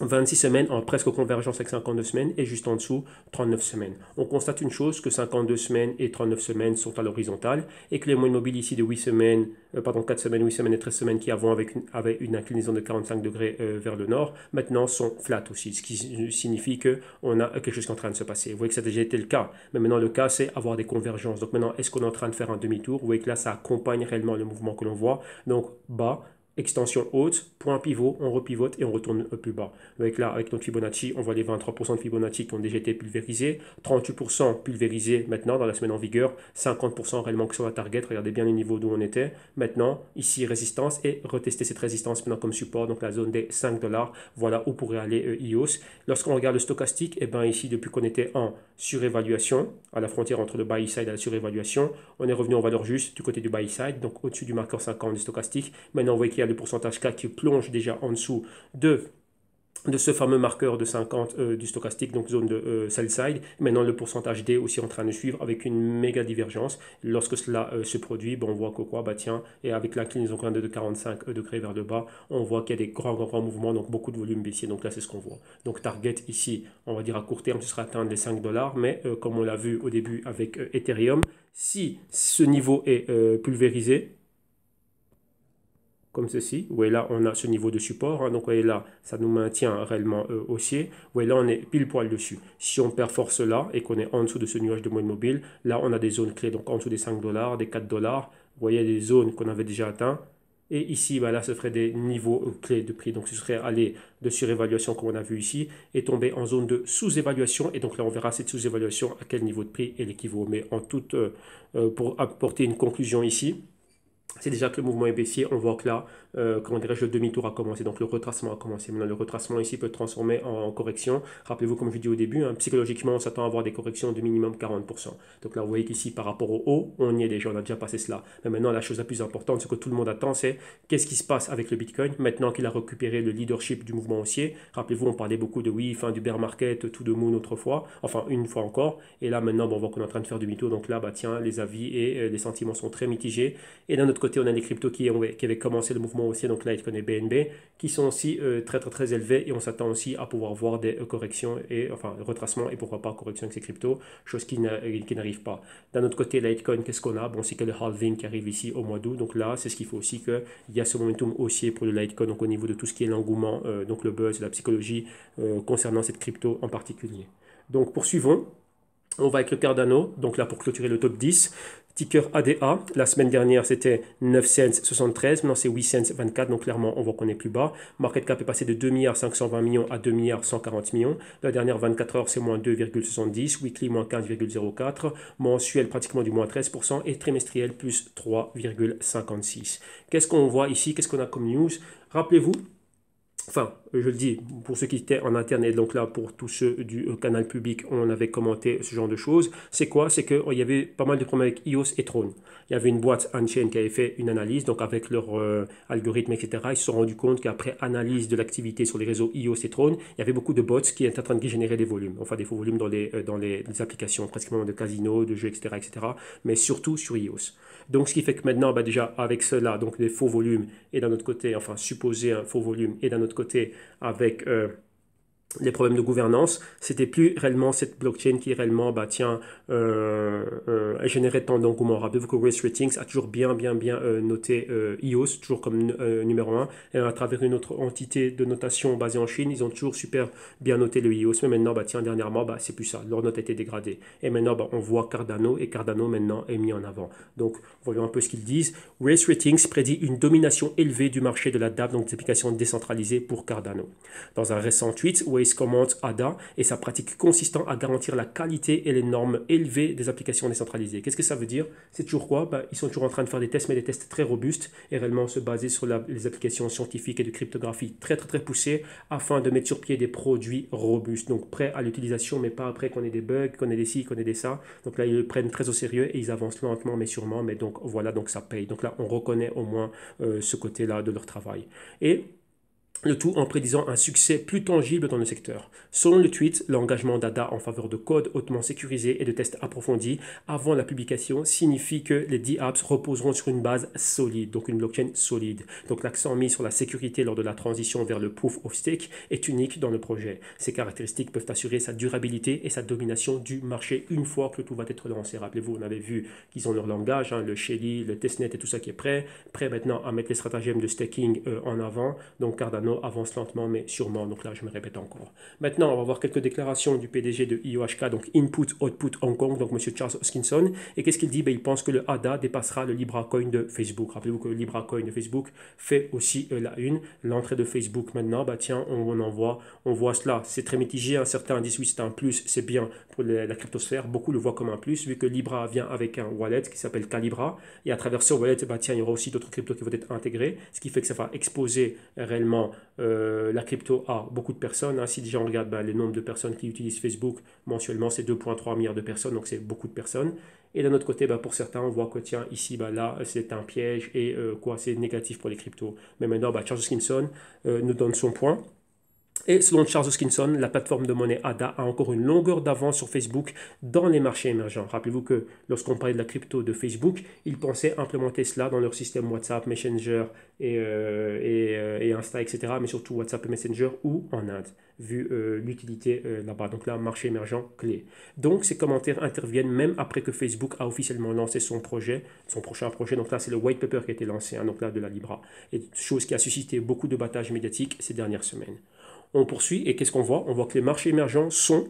26 semaines en presque convergence avec 52 semaines et juste en dessous 39 semaines. On constate une chose, que 52 semaines et 39 semaines sont à l'horizontale et que les moyennes mobiles ici de 8 semaines, 4 semaines, 8 semaines et 13 semaines qui avant avaient une inclinaison de 45 degrés vers le nord, maintenant sont flat aussi, ce qui signifie qu'on a quelque chose qui est en train de se passer. Vous voyez que ça a déjà été le cas, mais maintenant le cas c'est avoir des convergences. Donc maintenant, est-ce qu'on est en train de faire un demi-tour? Vous voyez que là, ça accompagne réellement le mouvement que l'on voit. Donc bas, extension haute, point pivot, on repivote et on retourne plus bas. Avec là, avec notre Fibonacci, on voit les 23% de Fibonacci qui ont déjà été pulvérisés, 38% pulvérisés maintenant dans la semaine en vigueur, 50% réellement que sur la target. Regardez bien les niveaux d'où on était. Maintenant, ici résistance et retester cette résistance maintenant comme support, donc la zone des 5 $. Voilà où pourrait aller EOS. Lorsqu'on regarde le stochastique, et bien ici, depuis qu'on était en surévaluation, à la frontière entre le buy side et la surévaluation, on est revenu en valeur juste du côté du buy side, donc au-dessus du marqueur 50 du stochastique. Maintenant, vous voyez qu'il y a le pourcentage K qui plonge déjà en dessous de ce fameux marqueur de 50 du stochastique, donc zone de sell side. Maintenant, le pourcentage D aussi en train de suivre avec une méga divergence. Lorsque cela se produit, on voit que quoi? Tiens, et avec l'inclinaison de 45 degrés vers le bas, on voit qu'il y a des grands mouvements, donc beaucoup de volume baissier. Donc là, c'est ce qu'on voit. Donc target ici, on va dire à court terme, ce sera atteindre les 5 $, mais comme on l'a vu au début avec Ethereum, si ce niveau est pulvérisé, comme ceci. Vous voyez là, on a ce niveau de support. Donc, vous voyez là, ça nous maintient réellement haussier. Vous voyez là, on est pile poil dessus. Si on perforce là et qu'on est en dessous de ce nuage de moyenne mobile, là, on a des zones clés. Donc, en dessous des 5 $, des 4 $. Vous voyez des zones qu'on avait déjà atteintes. Et ici, là, ce serait des niveaux clés de prix. Donc, ce serait aller de surévaluation, comme on a vu ici, et tomber en zone de sous-évaluation. Et donc là, on verra cette sous-évaluation à quel niveau de prix elle équivaut. Mais en toute, pour apporter une conclusion ici, c'est déjà que le mouvement est baissier. On voit que là, comment dirais-je, le demi-tour a commencé. Donc le retracement a commencé. Maintenant, le retracement ici peut transformer en correction. Rappelez-vous, comme je dis au début, psychologiquement, on s'attend à avoir des corrections de minimum 40%. Donc là, vous voyez qu'ici, par rapport au haut, on y est déjà. On a déjà passé cela. Mais maintenant, la chose la plus importante, ce que tout le monde attend, c'est qu'est-ce qui se passe avec le Bitcoin maintenant qu'il a récupéré le leadership du mouvement haussier. Rappelez-vous, on parlait beaucoup de oui, fin du bear market, tout de moon autrefois. Enfin, une fois encore. Et là, maintenant, on voit qu'on est en train de faire demi-tour. Donc là, tiens, les avis et les sentiments sont très mitigés. Et d'un autre côté, on a les cryptos qui avaient commencé le mouvement haussier, donc Litecoin et BNB, qui sont aussi très élevés, et on s'attend aussi à pouvoir voir des corrections, retracements, et pourquoi pas corrections avec ces cryptos, chose qui n'arrive pas. D'un autre côté, Litecoin, qu'est-ce qu'on a? C'est que le halving qui arrive ici au mois d'août, donc là, c'est ce qu'il faut aussi, qu'il y a ce momentum haussier pour le Litecoin, donc au niveau de tout ce qui est l'engouement, donc le buzz, la psychologie, concernant cette crypto en particulier. Donc poursuivons. On va avec le Cardano, donc là pour clôturer le top 10. Ticker ADA, la semaine dernière c'était 9 cents 73, maintenant c'est 8 cents 24, donc clairement on voit qu'on est plus bas. Market cap est passé de 2 520 millions à 2 140 millions. La dernière 24 heures c'est moins 2,70, weekly moins 15,04, mensuel pratiquement du moins 13% et trimestriel plus 3,56. Qu'est-ce qu'on voit ici? Qu'est-ce qu'on a comme news? Rappelez-vous, enfin, je le dis, pour ceux qui étaient en interne et donc là, pour tous ceux du canal public, on avait commenté ce genre de choses. C'est quoi? C'est qu'il y avait pas mal de problèmes avec EOS et Tron. Il y avait une boîte on-chain qui avait fait une analyse, donc avec leur algorithme, etc. Ils se sont rendus compte qu'après analyse de l'activité sur les réseaux EOS et Tron, il y avait beaucoup de bots qui étaient en train de générer des volumes, enfin des faux volumes dans les applications, pratiquement de casino, de jeux, etc., mais surtout sur EOS. Donc, ce qui fait que maintenant, déjà, avec cela, donc des faux volumes, et d'un autre côté, enfin, supposé un faux volume, et d'un autre côté, avec les problèmes de gouvernance, c'était plus réellement cette blockchain qui réellement générait tant d'engouement. Rappelez-vous que Race Ratings a toujours bien noté EOS, toujours comme numéro 1, et à travers une autre entité de notation basée en Chine, ils ont toujours super bien noté le EOS, mais maintenant, dernièrement, c'est plus ça, leur note a été dégradée. Et maintenant, on voit Cardano, et Cardano maintenant est mis en avant. Donc, voyons un peu ce qu'ils disent. Race Ratings prédit une domination élevée du marché de la DApp, donc des applications décentralisées pour Cardano. Dans un récent tweet, Always Comment ADA et sa pratique consistant à garantir la qualité et les normes élevées des applications décentralisées. Qu'est-ce que ça veut dire? C'est toujours quoi? Ils sont toujours en train de faire des tests, mais des tests très robustes et réellement se baser sur les applications scientifiques et de cryptographie très poussées afin de mettre sur pied des produits robustes, donc prêts à l'utilisation, mais pas après qu'on ait des bugs, qu'on ait des ci, qu'on ait des ça. Donc là, ils le prennent très au sérieux et ils avancent lentement mais sûrement, mais donc voilà, donc ça paye. Donc là, on reconnaît au moins ce côté-là de leur travail. Et le tout en prédisant un succès plus tangible dans le secteur. Selon le tweet, l'engagement d'ADA en faveur de code hautement sécurisé et de tests approfondis avant la publication signifie que les 10 apps reposeront sur une base solide, donc une blockchain solide. Donc l'accent mis sur la sécurité lors de la transition vers le proof of stake est unique dans le projet. Ces caractéristiques peuvent assurer sa durabilité et sa domination du marché une fois que le tout va être lancé. Rappelez-vous, on avait vu qu'ils ont leur langage, le Shelly, le testnet et tout ça qui est prêt maintenant à mettre les stratagèmes de staking en avant. Donc Cardano avance lentement mais sûrement, donc là je me répète encore. Maintenant on va voir quelques déclarations du PDG de IOHK, donc Input Output Hong Kong, donc monsieur Charles Hoskinson, et qu'est-ce qu'il dit? Il pense que le ADA dépassera le Libra Coin de Facebook. Rappelez-vous que le Libra Coin de Facebook fait aussi la une, l'entrée de Facebook maintenant, tiens, on voit cela, c'est très mitigé, certains disent oui c'est un plus, c'est bien pour la cryptosphère, beaucoup le voient comme un plus, vu que Libra vient avec un wallet qui s'appelle Calibra, et à travers ce wallet, tiens, il y aura aussi d'autres cryptos qui vont être intégrés, ce qui fait que ça va exposer réellement la crypto à beaucoup de personnes. Si déjà on regarde le nombre de personnes qui utilisent Facebook mensuellement, c'est 2,3 milliards de personnes, donc c'est beaucoup de personnes. Et d'un autre côté, pour certains, on voit que tiens, ici, là, c'est un piège et c'est négatif pour les cryptos. Mais maintenant, Charles Hoskinson nous donne son point. Et selon Charles Hoskinson, la plateforme de monnaie ADA a encore une longueur d'avance sur Facebook dans les marchés émergents. Rappelez-vous que lorsqu'on parlait de la crypto de Facebook, ils pensaient implémenter cela dans leur système WhatsApp, Messenger et Insta, etc. Mais surtout WhatsApp et Messenger ou en Inde, vu l'utilité là-bas. Donc là, marché émergent clé. Donc ces commentaires interviennent même après que Facebook a officiellement lancé son prochain projet. Donc là, c'est le white paper qui a été lancé, donc là de la Libra. Et chose qui a suscité beaucoup de battage médiatique ces dernières semaines. On poursuit et qu'est-ce qu'on voit? On voit que les marchés émergents sont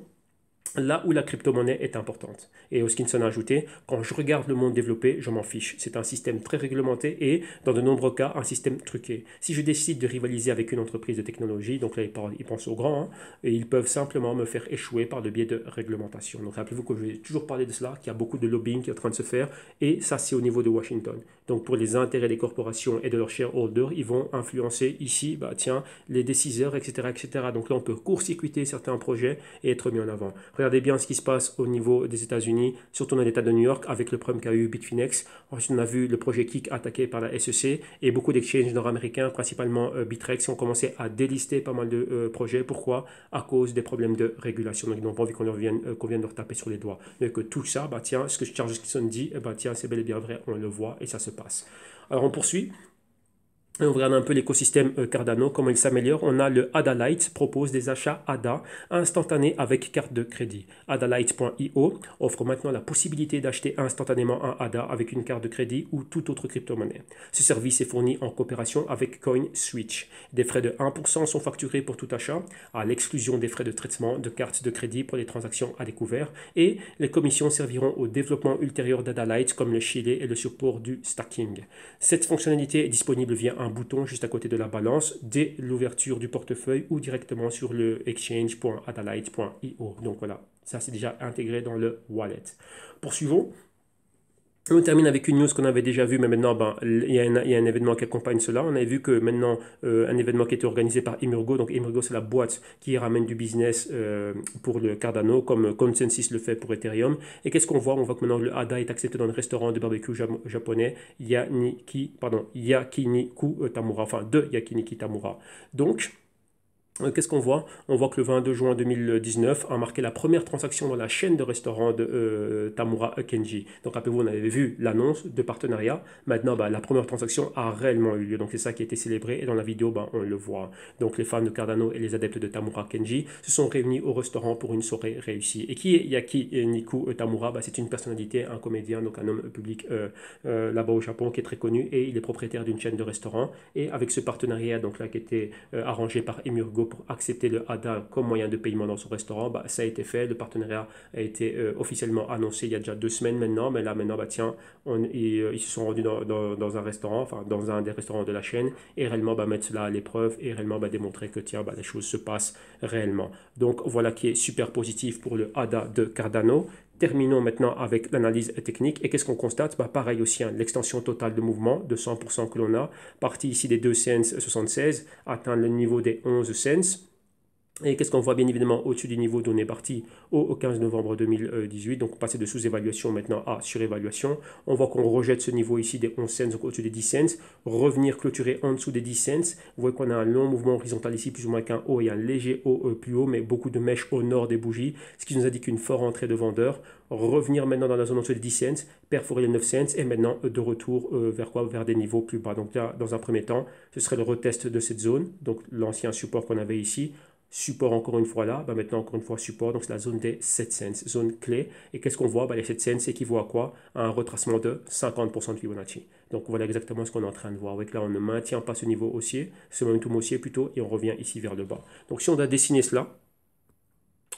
là où la crypto-monnaie est importante. Et Hoskinson a ajouté, quand je regarde le monde développé, je m'en fiche. C'est un système très réglementé et, dans de nombreux cas, un système truqué. Si je décide de rivaliser avec une entreprise de technologie, donc là il pense aux grands, et ils peuvent simplement me faire échouer par le biais de réglementation. Donc rappelez-vous que je vais toujours parler de cela, qu'il y a beaucoup de lobbying qui est en train de se faire, et ça c'est au niveau de Washington. Donc pour les intérêts des corporations et de leurs shareholders, ils vont influencer ici, les décideurs, etc. Donc là on peut court-circuiter certains projets et être mis en avant. Regardez bien ce qui se passe au niveau des États-Unis, surtout dans l'État de New York, avec le problème qu'a eu Bitfinex. Ensuite, on a vu le projet Kik attaqué par la SEC et beaucoup d'exchanges nord-américains, principalement Bitrex, ont commencé à délister pas mal de projets. Pourquoi? À cause des problèmes de régulation. Donc, ils n'ont pas envie qu'on vienne leur taper sur les doigts. Mais que tout ça, ce que Charles Hoskinson dit, c'est bel et bien vrai, on le voit et ça se passe. Alors, on poursuit. Et on regarde un peu l'écosystème Cardano, comment il s'améliore. On a le ADA Lite, propose des achats ADA instantanés avec carte de crédit. ADALite.io offre maintenant la possibilité d'acheter instantanément un ADA avec une carte de crédit ou toute autre crypto-monnaie. Ce service est fourni en coopération avec CoinSwitch. Des frais de 1% sont facturés pour tout achat, à l'exclusion des frais de traitement de cartes de crédit pour les transactions à découvert. Et les commissions serviront au développement ultérieur d'ADA Lite comme le shield et le support du stacking. Cette fonctionnalité est disponible via un bouton juste à côté de la balance dès l'ouverture du portefeuille ou directement sur le exchange.adalite.io. Donc voilà, ça c'est déjà intégré dans le wallet. Poursuivons. On termine avec une news qu'on avait déjà vue, mais maintenant, il y a un événement qui accompagne cela. On avait vu que maintenant, un événement qui était organisé par Emurgo. Donc, Emurgo, c'est la boîte qui ramène du business pour le Cardano, comme Consensus le fait pour Ethereum. Et qu'est-ce qu'on voit? On voit que maintenant, le ADA est accepté dans le restaurant de barbecue japonais Yakiniku Tamura, enfin de Yakiniku Tamura. Donc, qu'est-ce qu'on voit? On voit que le 22 juin 2019 a marqué la première transaction dans la chaîne de restaurants de Tamura Kenji. Donc rappelez-vous, on avait vu l'annonce de partenariat. Maintenant, la première transaction a réellement eu lieu. Donc c'est ça qui a été célébré et dans la vidéo, on le voit. Donc les fans de Cardano et les adeptes de Tamura Kenji se sont réunis au restaurant pour une soirée réussie. Et qui est Yakiniku Tamura? C'est une personnalité, un comédien, donc un homme public là-bas au Japon qui est très connu et il est propriétaire d'une chaîne de restaurants. Et avec ce partenariat donc là qui était arrangé par Emurgo pour accepter le ADA comme moyen de paiement dans son restaurant, bah, ça a été fait. Le partenariat a été officiellement annoncé il y a déjà 2 semaines maintenant. Mais là, maintenant, bah, tiens, ils se sont rendus dans un restaurant, enfin dans un des restaurants de la chaîne, et réellement bah, mettre cela à l'épreuve et réellement bah, démontrer que tiens, bah, les choses se passent réellement. Donc voilà qui est super positif pour le ADA de Cardano. Terminons maintenant avec l'analyse technique. Et qu'est-ce qu'on constate? Bah, pareil aussi, hein, l'extension totale de mouvement de 100% que l'on a, partie ici des 2 cents 76, atteint le niveau des 11 cents. Et qu'est-ce qu'on voit bien évidemment au-dessus du niveau d'où on est parti au 15 novembre 2018, donc passer de sous-évaluation maintenant à surévaluation. On voit qu'on rejette ce niveau ici des 11 cents, donc au-dessus des 10 cents, revenir clôturer en dessous des 10 cents. Vous voyez qu'on a un long mouvement horizontal ici, plus ou moins qu'un haut et un léger haut plus haut, mais beaucoup de mèches au nord des bougies, ce qui nous indique une forte entrée de vendeurs. Revenir maintenant dans la zone en dessous des 10 cents, perforer les 9 cents et maintenant de retour vers quoi? Vers des niveaux plus bas. Donc là, dans un premier temps, ce serait le retest de cette zone, donc l'ancien support qu'on avait ici. Support encore une fois là, bah maintenant encore une fois support, donc c'est la zone des 7 cents, zone clé. Et qu'est-ce qu'on voit? Bah les 7 cents équivaut à quoi? À un retracement de 50% de Fibonacci. Donc voilà exactement ce qu'on est en train de voir. Avec là, on ne maintient pas ce niveau haussier, ce momentum haussier plutôt, et on revient ici vers le bas. Donc si on a dessiné cela,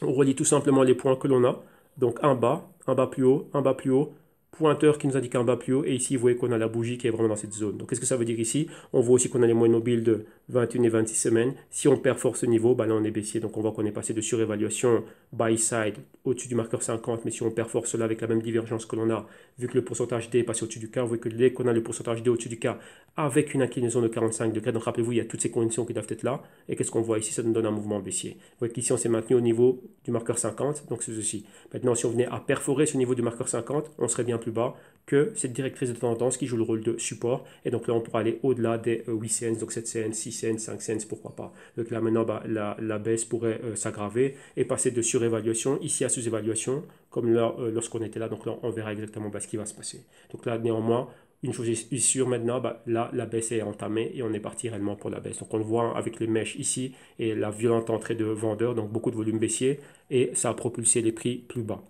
on relie tout simplement les points que l'on a. Donc un bas plus haut, un bas plus haut, pointeur qui nous indique un bas plus haut, et ici vous voyez qu'on a la bougie qui est vraiment dans cette zone. Donc qu'est-ce que ça veut dire ici? On voit aussi qu'on a les moyennes mobiles de 21 et 26 semaines. Si on perfore ce niveau, bah là on est baissier, donc on voit qu'on est passé de surévaluation buy side au-dessus du marqueur 50, mais si on perfore cela avec la même divergence que l'on a, vu que le pourcentage D est passé au-dessus du K, vous voyez que dès qu'on a le pourcentage D au-dessus du K, avec une inclinaison de 45 degrés, donc rappelez-vous, il y a toutes ces conditions qui doivent être là, et qu'est-ce qu'on voit ici? Ça nous donne un mouvement baissier. Vous voyez qu'ici on s'est maintenu au niveau du marqueur 50, donc c'est ceci. Maintenant, si on venait à perforer ce niveau du marqueur 50, on serait bien plus bas que cette directrice de tendance qui joue le rôle de support. Et donc là, on pourra aller au-delà des 8 cents, donc 7 cents, 6 cents, 5 cents, pourquoi pas. Donc là, maintenant, bah, la baisse pourrait s'aggraver et passer de surévaluation ici à sous-évaluation, comme là, lorsqu'on était là. Donc là, on verra exactement bah, ce qui va se passer. Donc là, néanmoins, une chose est sûre maintenant, bah, là, la baisse est entamée et on est parti réellement pour la baisse. Donc on le voit avec les mèches ici et la violente entrée de vendeurs, donc beaucoup de volume baissier, et ça a propulsé les prix plus bas.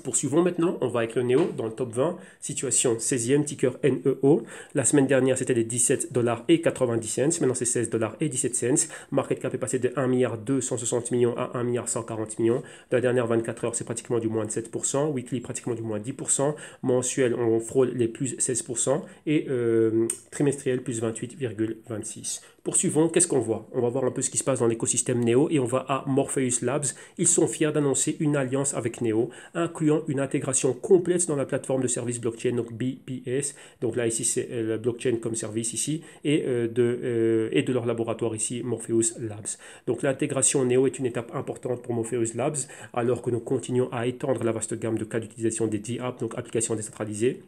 Poursuivons maintenant, on va avec le NEO dans le top 20, situation 16e, ticker NEO. La semaine dernière, c'était des 17,90 $, maintenant c'est 16,17 $. Market cap est passé de 1,260 milliard à 1,140 milliard. Dans la dernière 24 heures, c'est pratiquement du moins de 7%, weekly pratiquement du moins 10%, mensuel, on frôle les plus 16% et trimestriel plus 28,26%. Poursuivons, qu'est-ce qu'on voit? On va voir un peu ce qui se passe dans l'écosystème NEO et on va à Morpheus Labs. Ils sont fiers d'annoncer une alliance avec NEO, incluant une intégration complète dans la plateforme de service blockchain, donc BPS. Donc là, ici, c'est le blockchain comme service ici, et de leur laboratoire ici, Morpheus Labs. Donc l'intégration NEO est une étape importante pour Morpheus Labs, alors que nous continuons à étendre la vaste gamme de cas d'utilisation des DApps, donc applications décentralisées,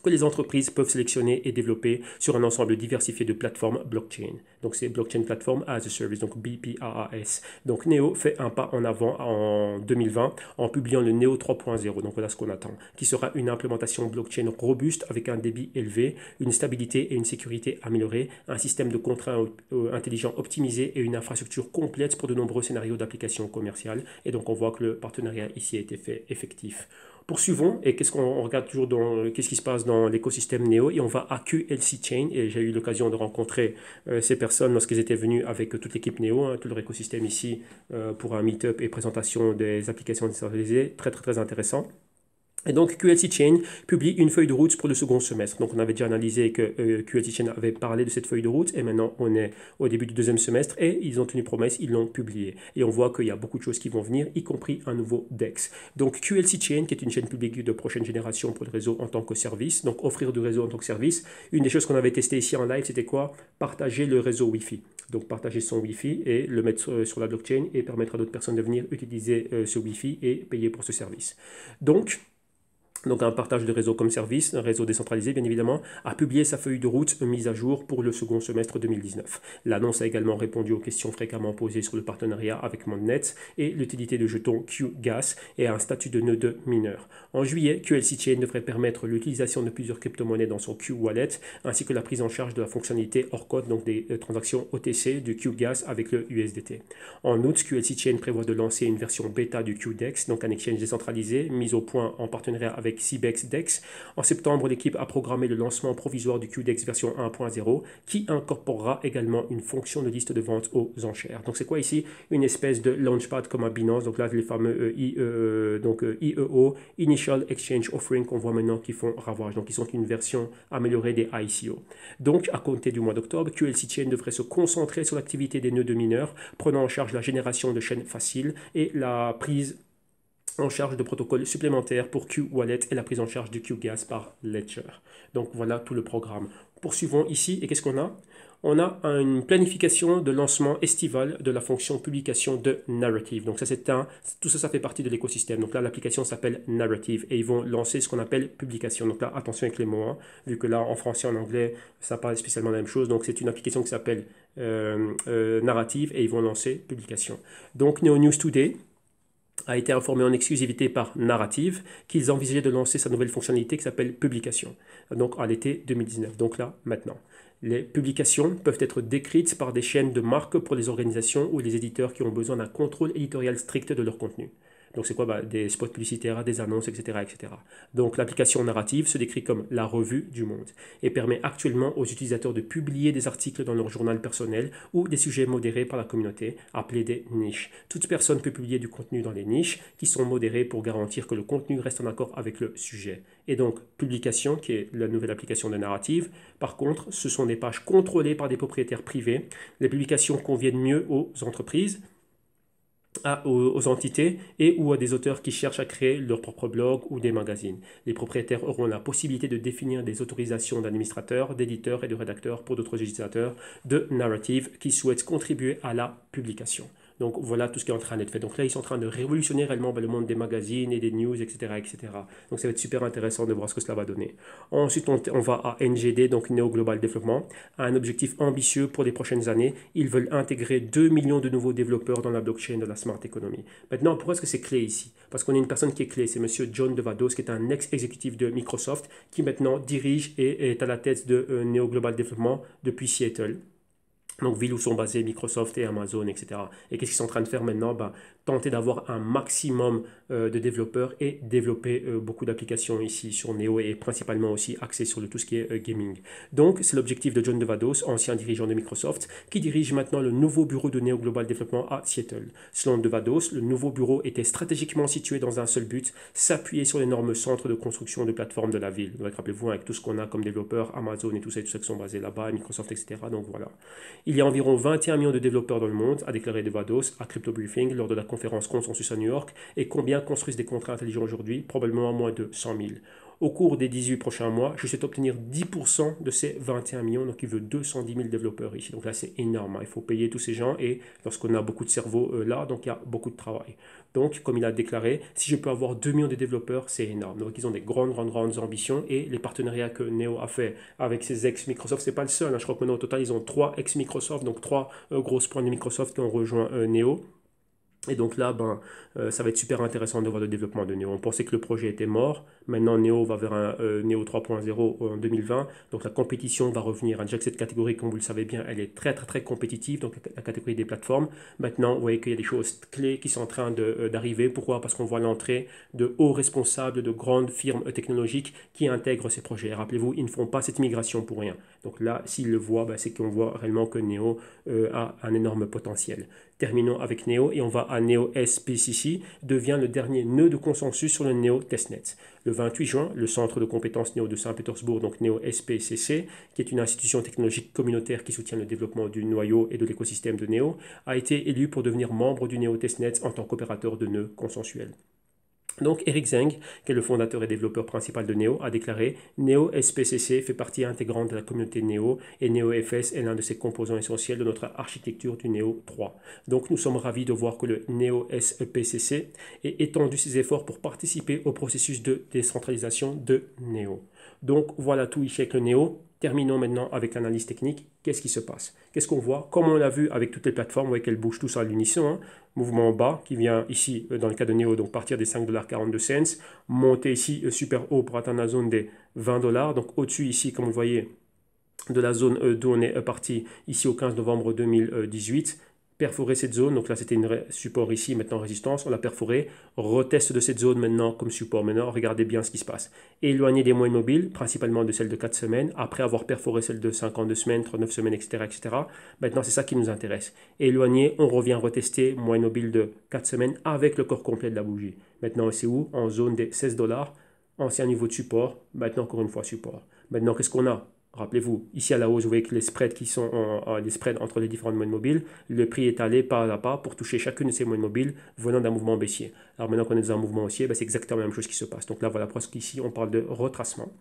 que les entreprises peuvent sélectionner et développer sur un ensemble diversifié de plateformes blockchain. Donc c'est Blockchain Platform as a Service, donc BPaaS. Donc Neo fait un pas en avant en 2020 en publiant le Neo 3.0, donc voilà ce qu'on attend, qui sera une implémentation blockchain robuste avec un débit élevé, une stabilité et une sécurité améliorée, un système de contrats intelligent optimisé et une infrastructure complète pour de nombreux scénarios d'application commerciale. Et donc on voit que le partenariat ici a été fait effectif. Poursuivons, et qu'est-ce qu'on regarde toujours dans qu'est-ce qui se passe dans l'écosystème Neo, et on va à QLC Chain, et j'ai eu l'occasion de rencontrer ces personnes lorsqu'ils étaient venus avec toute l'équipe Neo, hein, tout leur écosystème ici pour un meet-up et présentation des applications décentralisées, très très très intéressant. Et donc QLC Chain publie une feuille de route pour le second semestre. Donc on avait déjà analysé que QLC Chain avait parlé de cette feuille de route et maintenant on est au début du deuxième semestre et ils ont tenu promesse, ils l'ont publié. Et on voit qu'il y a beaucoup de choses qui vont venir, y compris un nouveau DEX. Donc QLC Chain, qui est une chaîne publique de prochaine génération pour le réseau en tant que service, donc offrir du réseau en tant que service. Une des choses qu'on avait testé ici en live, c'était quoi? Partager le réseau Wi-Fi. Donc partager son Wi-Fi et le mettre sur la blockchain et permettre à d'autres personnes de venir utiliser ce Wi-Fi et payer pour ce service. Donc un partage de réseau comme service, un réseau décentralisé bien évidemment, a publié sa feuille de route mise à jour pour le second semestre 2019. L'annonce a également répondu aux questions fréquemment posées sur le partenariat avec Mondnet et l'utilité de jetons QGAS et un statut de nœud de mineur. En juillet, QLC Chain devrait permettre l'utilisation de plusieurs crypto-monnaies dans son Q-Wallet ainsi que la prise en charge de la fonctionnalité hors code, donc des transactions OTC du QGAS avec le USDT. En août, QLC Chain prévoit de lancer une version bêta du QDEX, donc un exchange décentralisé mis au point en partenariat avec avec CBEX DEX. En septembre, l'équipe a programmé le lancement provisoire du QDEX version 1.0 qui incorporera également une fonction de liste de vente aux enchères. Donc c'est quoi ici? Une espèce de launchpad comme à Binance, donc là les fameux IEO, Initial Exchange Offering qu'on voit maintenant qui font ravage, donc ils sont une version améliorée des ICO. Donc à compter du mois d'octobre, QLC Chain devrait se concentrer sur l'activité des nœuds de mineurs, prenant en charge la génération de chaînes faciles et la prise en charge de protocoles supplémentaires pour Q-Wallet et la prise en charge du Q-Gas par Ledger. Donc voilà tout le programme. Poursuivons ici, et qu'est-ce qu'on a? On a une planification de lancement estival de la fonction publication de Narrative. Donc ça, tout ça, ça fait partie de l'écosystème. Donc là, l'application s'appelle Narrative et ils vont lancer ce qu'on appelle publication. Donc là, attention avec les mots, hein, vu que là, en français, en anglais, ça parle spécialement la même chose. Donc c'est une application qui s'appelle Narrative et ils vont lancer publication. Donc Neo News Today a été informé en exclusivité par Narrative qu'ils envisageaient de lancer sa nouvelle fonctionnalité qui s'appelle Publication, donc à l'été 2019, donc là, maintenant. Les publications peuvent être décrites par des chaînes de marque pour les organisations ou les éditeurs qui ont besoin d'un contrôle éditorial strict de leur contenu. Donc c'est quoi? Des spots publicitaires, des annonces, etc., etc. Donc l'application Narrative se décrit comme la revue du monde et permet actuellement aux utilisateurs de publier des articles dans leur journal personnel ou des sujets modérés par la communauté, appelés des niches. Toute personne peut publier du contenu dans les niches qui sont modérées pour garantir que le contenu reste en accord avec le sujet. Et donc Publication, qui est la nouvelle application de Narrative, par contre, ce sont des pages contrôlées par des propriétaires privés. Les publications conviennent mieux aux entreprises, aux entités et ou à des auteurs qui cherchent à créer leur propre blog ou des magazines. Les propriétaires auront la possibilité de définir des autorisations d'administrateurs, d'éditeurs et de rédacteurs pour d'autres utilisateurs de Narrative qui souhaitent contribuer à la publication. Donc voilà tout ce qui est en train d'être fait. Donc là, ils sont en train de révolutionner réellement le monde des magazines et des news, etc., etc. Donc ça va être super intéressant de voir ce que cela va donner. Ensuite, on va à NGD, donc Neo Global Development, a un objectif ambitieux pour les prochaines années. Ils veulent intégrer 2 millions de nouveaux développeurs dans la blockchain de la Smart Economy. Maintenant, pourquoi est-ce que c'est clé ici? Parce qu'on a une personne qui est clé, c'est monsieur John Devados, qui est un ex-exécutif de Microsoft, qui maintenant dirige et est à la tête de Neo Global Development depuis Seattle. Donc, ville où sont basés Microsoft et Amazon, etc. Et qu'est-ce qu'ils sont en train de faire maintenant? Tenter d'avoir un maximum de développeurs et développer beaucoup d'applications ici sur Neo et principalement aussi axé sur tout ce qui est gaming. Donc, c'est l'objectif de John Devados, ancien dirigeant de Microsoft, qui dirige maintenant le nouveau bureau de Neo Global Development à Seattle. Selon Devados, le nouveau bureau était stratégiquement situé dans un seul but, s'appuyer sur l'énorme centre de construction de plateformes de la ville. Donc, rappelez-vous, avec tout ce qu'on a comme développeurs, Amazon et tout ça qui sont basés là-bas, Microsoft, etc. Donc, voilà. Il y a environ 21 millions de développeurs dans le monde, a déclaré Devados à Crypto Briefing lors de la conférence Consensus à New York. Et combien construisent des contrats intelligents aujourd'hui? Probablement moins de 100 000. Au cours des 18 prochains mois, je souhaite obtenir 10% de ces 21 millions, donc il veut 210 000 développeurs ici. Donc là, c'est énorme, hein. Il faut payer tous ces gens et lorsqu'on a beaucoup de cerveaux là, donc il y a beaucoup de travail. Donc, comme il a déclaré, si je peux avoir 2 millions de développeurs, c'est énorme. Donc, ils ont des grandes ambitions et les partenariats que Neo a fait avec ses ex-Microsoft, c'est pas le seul, hein. Je crois que maintenant, au total, ils ont 3 ex-Microsoft, donc 3 grosses points de Microsoft qui ont rejoint Neo. Et donc là, ça va être super intéressant de voir le développement de Neo. On pensait que le projet était mort. Maintenant, Neo va vers un Neo 3.0 en 2020. Donc la compétition va revenir. Déjà que cette catégorie, comme vous le savez bien, elle est très, très, très compétitive. Donc la catégorie des plateformes. Maintenant, vous voyez qu'il y a des choses clés qui sont en train d'arriver. Pourquoi? Parce qu'on voit l'entrée de hauts responsables de grandes firmes technologiques qui intègrent ces projets. Rappelez-vous, ils ne font pas cette migration pour rien. Donc là, s'ils le voient, c'est qu'on voit réellement que Neo a un énorme potentiel. Terminons avec Neo et on va à Neo SPCC, devient le dernier nœud de consensus sur le Neo Testnet. Le 28 juin, le centre de compétences Neo de Saint-Pétersbourg, donc Neo SPCC, qui est une institution technologique communautaire qui soutient le développement du noyau et de l'écosystème de Neo, a été élu pour devenir membre du Neo Testnet en tant qu'opérateur de nœuds consensuels. Donc Eric Zeng, qui est le fondateur et développeur principal de Neo, a déclaré « Neo SPCC fait partie intégrante de la communauté Neo et Neo FS est l'un de ses composants essentiels de notre architecture du Neo 3. » Donc nous sommes ravis de voir que le Neo SPCC ait étendu ses efforts pour participer au processus de décentralisation de Neo. Donc voilà tout ici avec le Neo. Terminons maintenant avec l'analyse technique. Qu'est-ce qui se passe? Qu'est-ce qu'on voit? Comme on l'a vu avec toutes les plateformes, vous voyez qu'elles bougent tous à l'unisson, hein. Mouvement bas qui vient ici, dans le cas de Neo, donc partir des 5,42 $, monter ici super haut pour atteindre la zone des 20 $. Donc au-dessus ici, comme vous le voyez, de la zone d'où on est parti ici au 15 novembre 2018. perforer cette zone, donc là c'était une support ici, maintenant résistance, on l'a perforé, retest de cette zone maintenant comme support. Maintenant, regardez bien ce qui se passe. Éloigner des moyennes mobiles, principalement de celle de 4 semaines, après avoir perforé celle de 52 semaines, 39 semaines, etc. etc. Maintenant, c'est ça qui nous intéresse. Éloigner, on revient retester moyenne mobile de 4 semaines avec le corps complet de la bougie. Maintenant, c'est où? En zone des 16 $, ancien niveau de support, maintenant encore une fois support. Maintenant, qu'est-ce qu'on a? Rappelez-vous, ici à la hausse, vous voyez que les spreads qui sont les spreads entre les différentes moyennes mobiles, le prix est allé pas à pas pour toucher chacune de ces moyennes mobiles venant d'un mouvement baissier. Alors maintenant qu'on est dans un mouvement haussier, ben c'est exactement la même chose qui se passe. Donc là, voilà, presque ici, on parle de retracement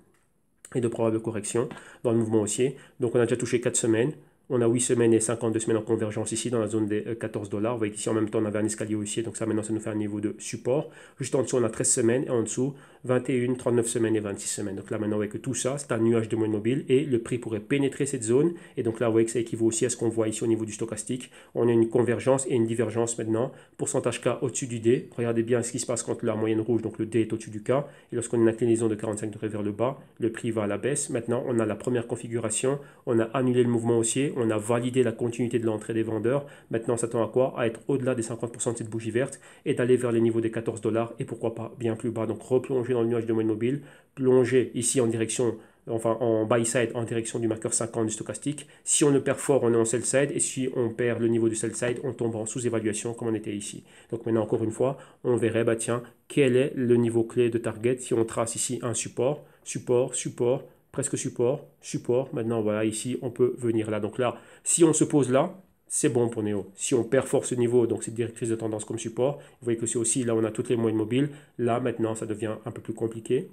et de probable correction dans le mouvement haussier. Donc on a déjà touché 4 semaines. On a 8 semaines et 52 semaines en convergence ici dans la zone des 14 $. Vous voyez qu'ici en même temps on avait un escalier haussier, donc ça maintenant ça nous fait un niveau de support. Juste en dessous on a 13 semaines et en dessous 21, 39 semaines et 26 semaines. Donc là maintenant vous voyez que tout ça c'est un nuage de moyenne mobile et le prix pourrait pénétrer cette zone. Et donc là vous voyez que ça équivaut aussi à ce qu'on voit ici au niveau du stochastique. On a une convergence et une divergence maintenant. Pourcentage K au-dessus du D. Regardez bien ce qui se passe quand la moyenne rouge, donc le D est au-dessus du K. Et lorsqu'on a une inclinaison de 45 degrés vers le bas, le prix va à la baisse. Maintenant on a la première configuration, on a annulé le mouvement haussier, on a validé la continuité de l'entrée des vendeurs. Maintenant, on s'attend à quoi? À être au-delà des 50% de cette bougie verte et d'aller vers les niveaux des 14 $ et pourquoi pas bien plus bas. Donc, replonger dans le nuage de moyenne mobile, plonger ici en direction, enfin en buy side en direction du marqueur 50 du stochastique. Si on ne perd fort, on est en sell side et si on perd le niveau du sell side, on tombe en sous-évaluation comme on était ici. Donc, maintenant, encore une fois, on verrait, bah tiens, quel est le niveau clé de target si on trace ici un support, support, support, presque support, support. Maintenant, voilà, ici, on peut venir là. Donc là, si on se pose là, c'est bon pour Néo. Si on perforce ce niveau, donc cette directrice de tendance comme support, vous voyez que c'est aussi, là, on a toutes les moyennes mobiles. Là, maintenant, ça devient un peu plus compliqué.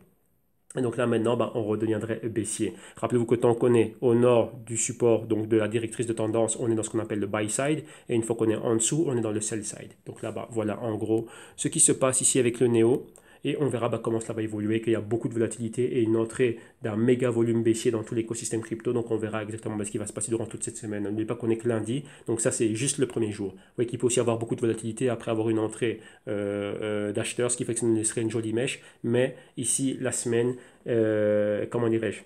Et donc là, maintenant, bah, on redeviendrait baissier. Rappelez-vous que tant qu'on est au nord du support, donc de la directrice de tendance, on est dans ce qu'on appelle le buy side. Et une fois qu'on est en dessous, on est dans le sell side. Donc là-bas, voilà en gros ce qui se passe ici avec le Néo. Et on verra comment cela va évoluer, qu'il y a beaucoup de volatilité et une entrée d'un méga volume baissier dans tout l'écosystème crypto. Donc on verra exactement ce qui va se passer durant toute cette semaine. N'oubliez pas qu'on est que lundi, donc ça c'est juste le premier jour. Vous voyez qu'il peut aussi avoir beaucoup de volatilité après avoir une entrée d'acheteurs, ce qui fait que ça nous laisserait une jolie mèche. Mais ici, la semaine, comment dirais-je,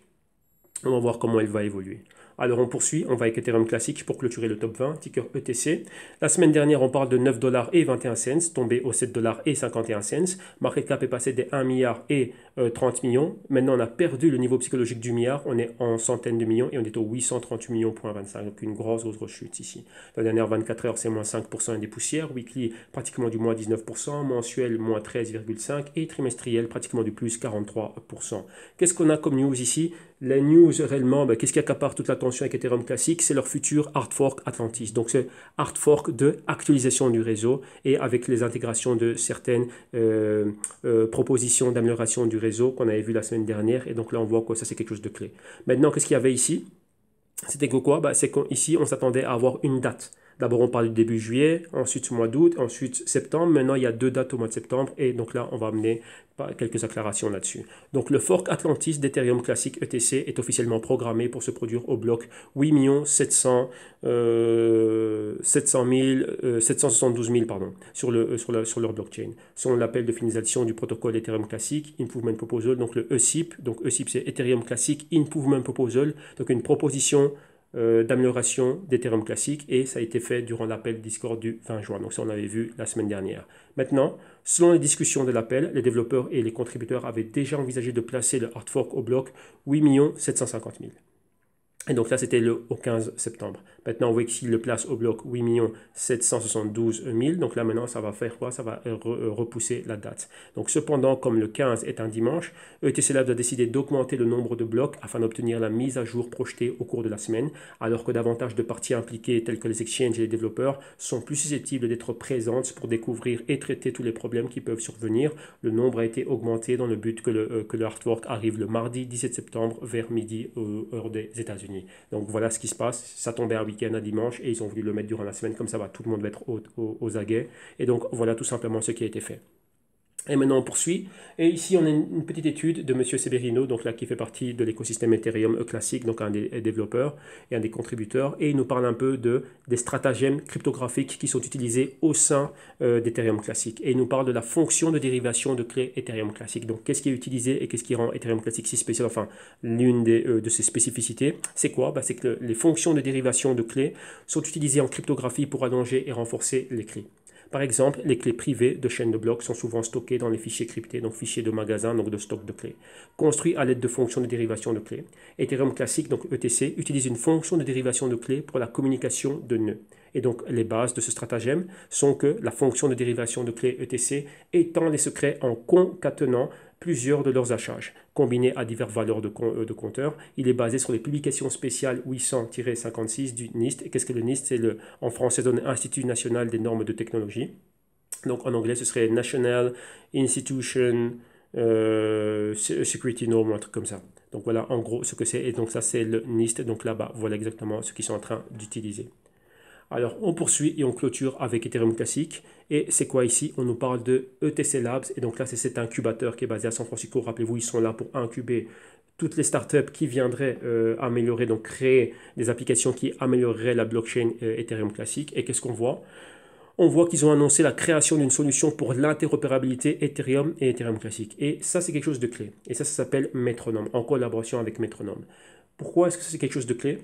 on va voir comment elle va évoluer. Alors on poursuit, on va avec Ethereum classique pour clôturer le top 20, ticker ETC. La semaine dernière, on parle de 9 $ et 21 cents, tombé aux 7 $ et 51 cents. Market cap est passé des 1 milliard et 30 millions. Maintenant, on a perdu le niveau psychologique du milliard. On est en centaines de millions et on est au 838 millions,25. Donc une grosse chute ici. La dernière 24 heures, c'est moins 5% et des poussières. Weekly, pratiquement du moins 19%. Mensuel, moins 13,5%. Et trimestriel, pratiquement du plus 43%. Qu'est-ce qu'on a comme news ici? Les news réellement, qu'est-ce qui accapare toute l'attention avec Ethereum classique? C'est leur futur hard fork Atlantis. Donc c'est hard fork de actualisation du réseau et avec les intégrations de certaines propositions d'amélioration du réseau qu'on avait vu la semaine dernière. Et donc là on voit que ça c'est quelque chose de clé. Maintenant qu'est-ce qu'il y avait ici? C'était que quoi? C'est qu'ici on s'attendait à avoir une date. D'abord, on parle du début juillet, ensuite mois d'août, ensuite septembre. Maintenant, il y a 2 dates au mois de septembre. Et donc là, on va amener quelques acclarations là-dessus. Donc, le fork Atlantis d'Ethereum classique ETC est officiellement programmé pour se produire au bloc 8 772 000 pardon, sur leur blockchain. Selon l'appel de finalisation du protocole Ethereum classique Improvement Proposal, donc le ESIP. Donc, ESIP, c'est Ethereum Classic Improvement Proposal. Donc, une proposition d'amélioration d'Ethereum classique et ça a été fait durant l'appel Discord du 20 juin. Donc ça, on l'avait vu la semaine dernière. Maintenant, selon les discussions de l'appel, les développeurs et les contributeurs avaient déjà envisagé de placer le hard fork au bloc 8 750 000. Et donc là, c'était au 15 septembre. Maintenant, on voit qu'il le place au bloc 8 772 000. Donc là, maintenant, ça va faire quoi? Ça va repousser la date. Donc cependant, comme le 15 est un dimanche, ETC Labs a décidé d'augmenter le nombre de blocs afin d'obtenir la mise à jour projetée au cours de la semaine, alors que davantage de parties impliquées, telles que les exchanges et les développeurs, sont plus susceptibles d'être présentes pour découvrir et traiter tous les problèmes qui peuvent survenir. Le nombre a été augmenté dans le but que le hard fork arrive le mardi 17 septembre vers midi, heure des États-Unis. Donc voilà ce qui se passe, ça tombait un week-end, un dimanche, et ils ont voulu le mettre durant la semaine, comme ça va, tout le monde va être aux aguets. Et donc voilà tout simplement ce qui a été fait. Et maintenant, on poursuit. Et ici, on a une petite étude de Monsieur Severino, donc là, qui fait partie de l'écosystème Ethereum classique, donc un des développeurs et un des contributeurs. Et il nous parle un peu des stratagèmes cryptographiques qui sont utilisés au sein d'Ethereum classique. Et il nous parle de la fonction de dérivation de clé Ethereum classique. Donc, qu'est-ce qui est utilisé et qu'est-ce qui rend Ethereum classique si spécial? Enfin, l'une de ses spécificités, c'est quoi? Bah, c'est que les fonctions de dérivation de clés sont utilisées en cryptographie pour allonger et renforcer les clés. Par exemple, les clés privées de chaînes de blocs sont souvent stockées dans les fichiers cryptés, donc fichiers de magasin, donc de stock de clés, construits à l'aide de fonctions de dérivation de clés. Ethereum classique, donc ETC, utilise une fonction de dérivation de clés pour la communication de nœuds. Et donc, les bases de ce stratagème sont que la fonction de dérivation de clés ETC étend les secrets en concatenant plusieurs de leurs hachages. Combiné à diverses valeurs de compteurs, il est basé sur les publications spéciales 800-56 du NIST. Et qu'est-ce que le NIST? C'est en français donné Institut national des normes de technologie. Donc en anglais, ce serait National Institution Security Norm, un truc comme ça. Donc voilà en gros ce que c'est. Et donc ça, c'est le NIST. Donc là-bas, voilà exactement ce qu'ils sont en train d'utiliser. Alors, on poursuit et on clôture avec Ethereum classique. Et c'est quoi ici? On nous parle de ETC Labs. Et donc là, c'est cet incubateur qui est basé à San Francisco. Rappelez-vous, ils sont là pour incuber toutes les startups qui viendraient améliorer, donc créer des applications qui amélioreraient la blockchain Ethereum classique. Et qu'est-ce qu'on voit? On voit qu'ils ont annoncé la création d'une solution pour l'interopérabilité Ethereum et Ethereum classique. Et ça, c'est quelque chose de clé. Et ça s'appelle Metronome, en collaboration avec Metronome. Pourquoi est-ce que c'est quelque chose de clé?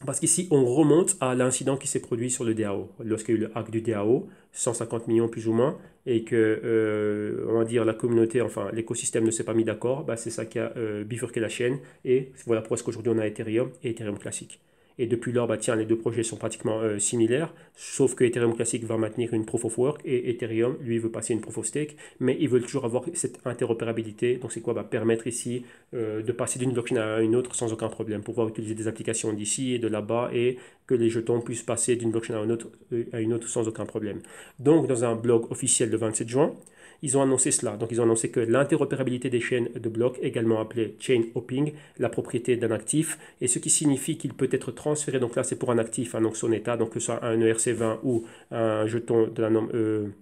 Parce qu'ici, on remonte à l'incident qui s'est produit sur le DAO. Lorsqu'il y a eu le hack du DAO, 150 millions plus ou moins, et que, on va dire, la communauté, enfin, l'écosystème ne s'est pas mis d'accord, bah, c'est ça qui a bifurqué la chaîne. Et voilà pourquoi est-ce qu'aujourd'hui on a Ethereum et Ethereum classique. Et depuis lors, bah, tiens, les deux projets sont pratiquement similaires, sauf que Ethereum classique va maintenir une proof of work et Ethereum, lui, veut passer une proof of stake, mais ils veulent toujours avoir cette interopérabilité. Donc, c'est quoi? Bah, permettre ici de passer d'une blockchain à une autre sans aucun problème, pouvoir utiliser des applications d'ici et de là-bas et que les jetons puissent passer d'une blockchain à une autre sans aucun problème. Donc, dans un blog officiel le 27 juin, ils ont annoncé cela. Donc, ils ont annoncé que l'interopérabilité des chaînes de blocs, également appelée chain hopping, la propriété d'un actif, et ce qui signifie qu'il peut être transféré. Donc là, c'est pour un actif, hein, donc son état, donc que ce soit un ERC20 ou un jeton de la norme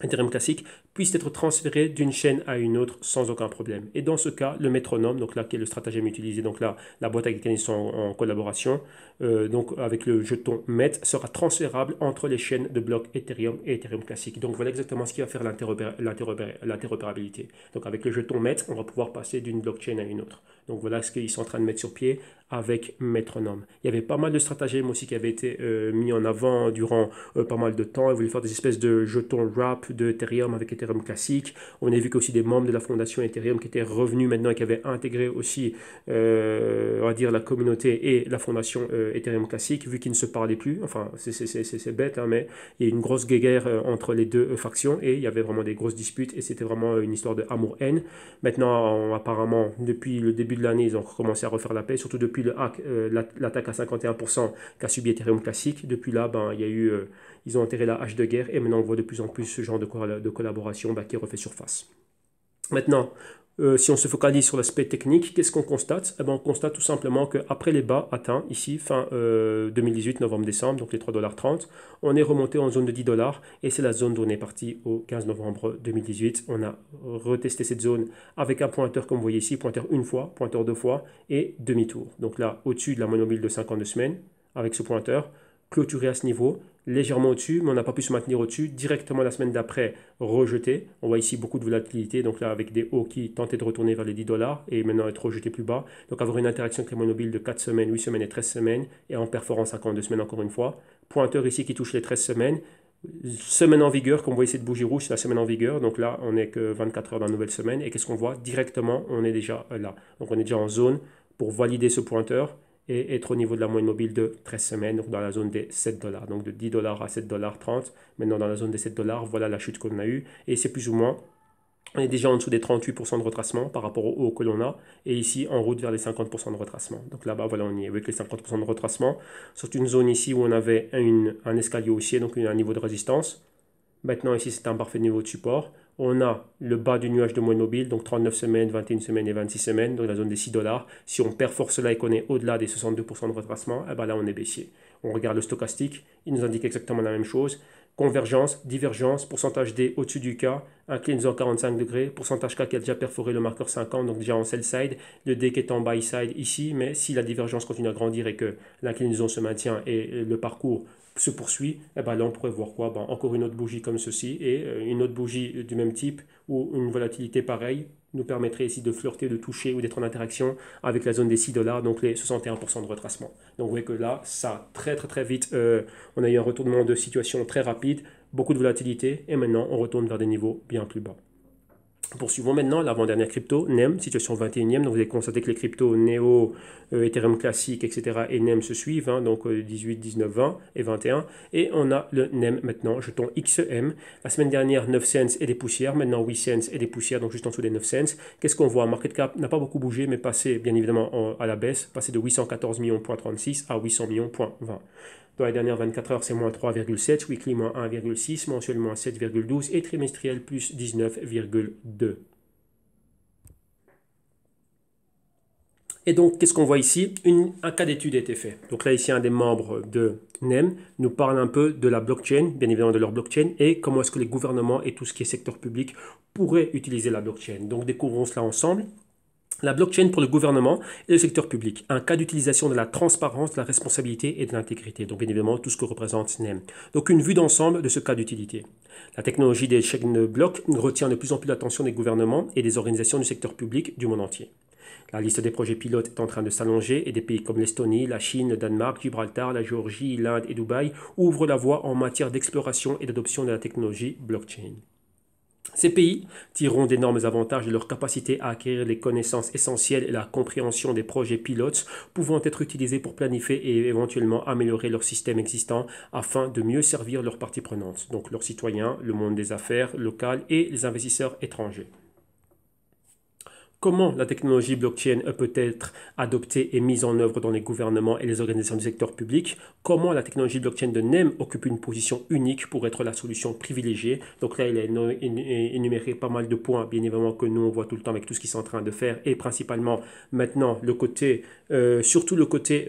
Ethereum classique, puisse être transféré d'une chaîne à une autre sans aucun problème. Et dans ce cas, le métronome, donc là qui est le stratagème utilisé, donc là la boîte avec laquelle ils sont en collaboration, donc avec le jeton MET, sera transférable entre les chaînes de blocs Ethereum et Ethereum classique. Donc voilà exactement ce qui va faire l'interopérabilité. Donc avec le jeton MET, on va pouvoir passer d'une blockchain à une autre. Donc voilà ce qu'ils sont en train de mettre sur pied avec Metronome. Il y avait pas mal de stratagèmes aussi qui avaient été mis en avant durant pas mal de temps. Ils voulaient faire des espèces de jetons wrap de Ethereum avec Ethereum classique. On a vu qu'aussi des membres de la fondation Ethereum qui étaient revenus maintenant et qui avaient intégré aussi, on va dire, la communauté et la fondation Ethereum classique, vu qu'ils ne se parlaient plus. Enfin, c'est bête, hein, mais il y a eu une grosse guéguerre entre les deux factions et il y avait vraiment des grosses disputes et c'était vraiment une histoire de amour-haine. Maintenant, apparemment, depuis le début de l'année, ils ont recommencé à refaire la paix, surtout depuis le hack, l'attaque à 51% qu'a subi Ethereum classique. Depuis là, ben, il y a eu, ils ont enterré la hache de guerre et maintenant on voit de plus en plus ce genre de collaboration qui refait surface. Maintenant, si on se focalise sur l'aspect technique, qu'est-ce qu'on constate? Eh ben, on constate tout simplement qu'après les bas atteints, ici, fin 2018, novembre-décembre, donc les 3,30 $, on est remonté en zone de 10 $, et c'est la zone d'où on est parti au 15 novembre 2018. On a retesté cette zone avec un pointeur, comme vous voyez ici, pointeur une fois, pointeur deux fois, et demi-tour. Donc là, au-dessus de la moyenne mobile de 52 semaines, avec ce pointeur, clôturé à ce niveau, légèrement au-dessus, mais on n'a pas pu se maintenir au-dessus. Directement la semaine d'après, rejeté. On voit ici beaucoup de volatilité, donc là avec des hauts qui tentaient de retourner vers les 10 $ et maintenant être rejeté plus bas. Donc avoir une interaction avec les moyennes mobiles de 4 semaines, 8 semaines et 13 semaines, et en perforant 52 semaines encore une fois. Pointeur ici qui touche les 13 semaines. Semaine en vigueur, comme vous voyez cette bougie rouge, c'est la semaine en vigueur. Donc là, on n'est que 24 heures dans la nouvelle semaine. Et qu'est-ce qu'on voit? Directement, on est déjà là. Donc on est déjà en zone pour valider ce pointeur et être au niveau de la moyenne mobile de 13 semaines, donc dans la zone des 7 $. Donc de 10 $ à 7,30 $. Maintenant dans la zone des 7 $, voilà la chute qu'on a eue. Et c'est plus ou moins, on est déjà en dessous des 38% de retracement par rapport au haut que l'on a. Et ici, en route vers les 50% de retracement. Donc là-bas, voilà, on y est avec les 50% de retracement. Sur une zone ici où on avait un escalier haussier, donc un niveau de résistance. Maintenant, ici, c'est un parfait niveau de support. On a le bas du nuage de moyenne mobile, donc 39 semaines, 21 semaines et 26 semaines, donc la zone des 6 $. Si on perforce cela et qu'on est au-delà des 62% de retracement, eh ben là, on est baissier. On regarde le stochastique, il nous indique exactement la même chose. convergence, divergence, pourcentage D au-dessus du K, inclinaison 45 degrés, pourcentage K qui a déjà perforé le marqueur 50, donc déjà en sell side, le D qui est en buy side ici, mais si la divergence continue à grandir et que l'inclinaison se maintient et le parcours se poursuit, eh ben là on pourrait voir quoi? Ben, encore une autre bougie comme ceci et une autre bougie du même type ou une volatilité pareille nous permettrait ici de flirter, de toucher ou d'être en interaction avec la zone des 6 dollars, donc les 61% de retracement. Donc vous voyez que là, ça très vite, on a eu un retournement de situation très rapide, beaucoup de volatilité et maintenant on retourne vers des niveaux bien plus bas. Poursuivons maintenant l'avant-dernière crypto, NEM, situation 21e. Donc vous avez constaté que les cryptos Neo, Ethereum classique, etc. et NEM se suivent, hein, donc 18, 19, 20 et 21. Et on a le NEM maintenant, jeton XEM. La semaine dernière, 9 cents et des poussières, maintenant 8 cents et des poussières, donc juste en dessous des 9 cents. Qu'est-ce qu'on voit? Market cap n'a pas beaucoup bougé, mais passé bien évidemment à la baisse, passé de 814 millions,36 à 800 millions,20. Dans les dernières 24 heures, c'est moins 3,7, weekly moins 1,6, mensuel moins 7,12 et trimestriel plus 19,2. Et donc, qu'est-ce qu'on voit ici? Un cas d'étude a été fait. Donc là, ici, un des membres de NEM nous parle un peu de la blockchain, bien évidemment de leur blockchain, et comment est-ce que les gouvernements et tout ce qui est secteur public pourraient utiliser la blockchain. Donc, découvrons cela ensemble. La blockchain pour le gouvernement et le secteur public. Un cas d'utilisation de la transparence, de la responsabilité et de l'intégrité. Donc, bien évidemment, tout ce que représente NEM. Donc, une vue d'ensemble de ce cas d'utilité. La technologie des chain blocks retient de plus en plus l'attention des gouvernements et des organisations du secteur public du monde entier. La liste des projets pilotes est en train de s'allonger et des pays comme l'Estonie, la Chine, le Danemark, Gibraltar, la Géorgie, l'Inde et Dubaï ouvrent la voie en matière d'exploration et d'adoption de la technologie blockchain. Ces pays tireront d'énormes avantages de leur capacité à acquérir les connaissances essentielles et la compréhension des projets pilotes pouvant être utilisés pour planifier et éventuellement améliorer leur système existant afin de mieux servir leurs parties prenantes, donc leurs citoyens, le monde des affaires local et les investisseurs étrangers. Comment la technologie blockchain peut être adoptée et mise en œuvre dans les gouvernements et les organisations du secteur public? Comment la technologie blockchain de NEM occupe une position unique pour être la solution privilégiée? Donc là, il a énuméré pas mal de points, bien évidemment, que nous, on voit tout le temps avec tout ce qu'ils sont en train de faire, et principalement maintenant, le côté, surtout le côté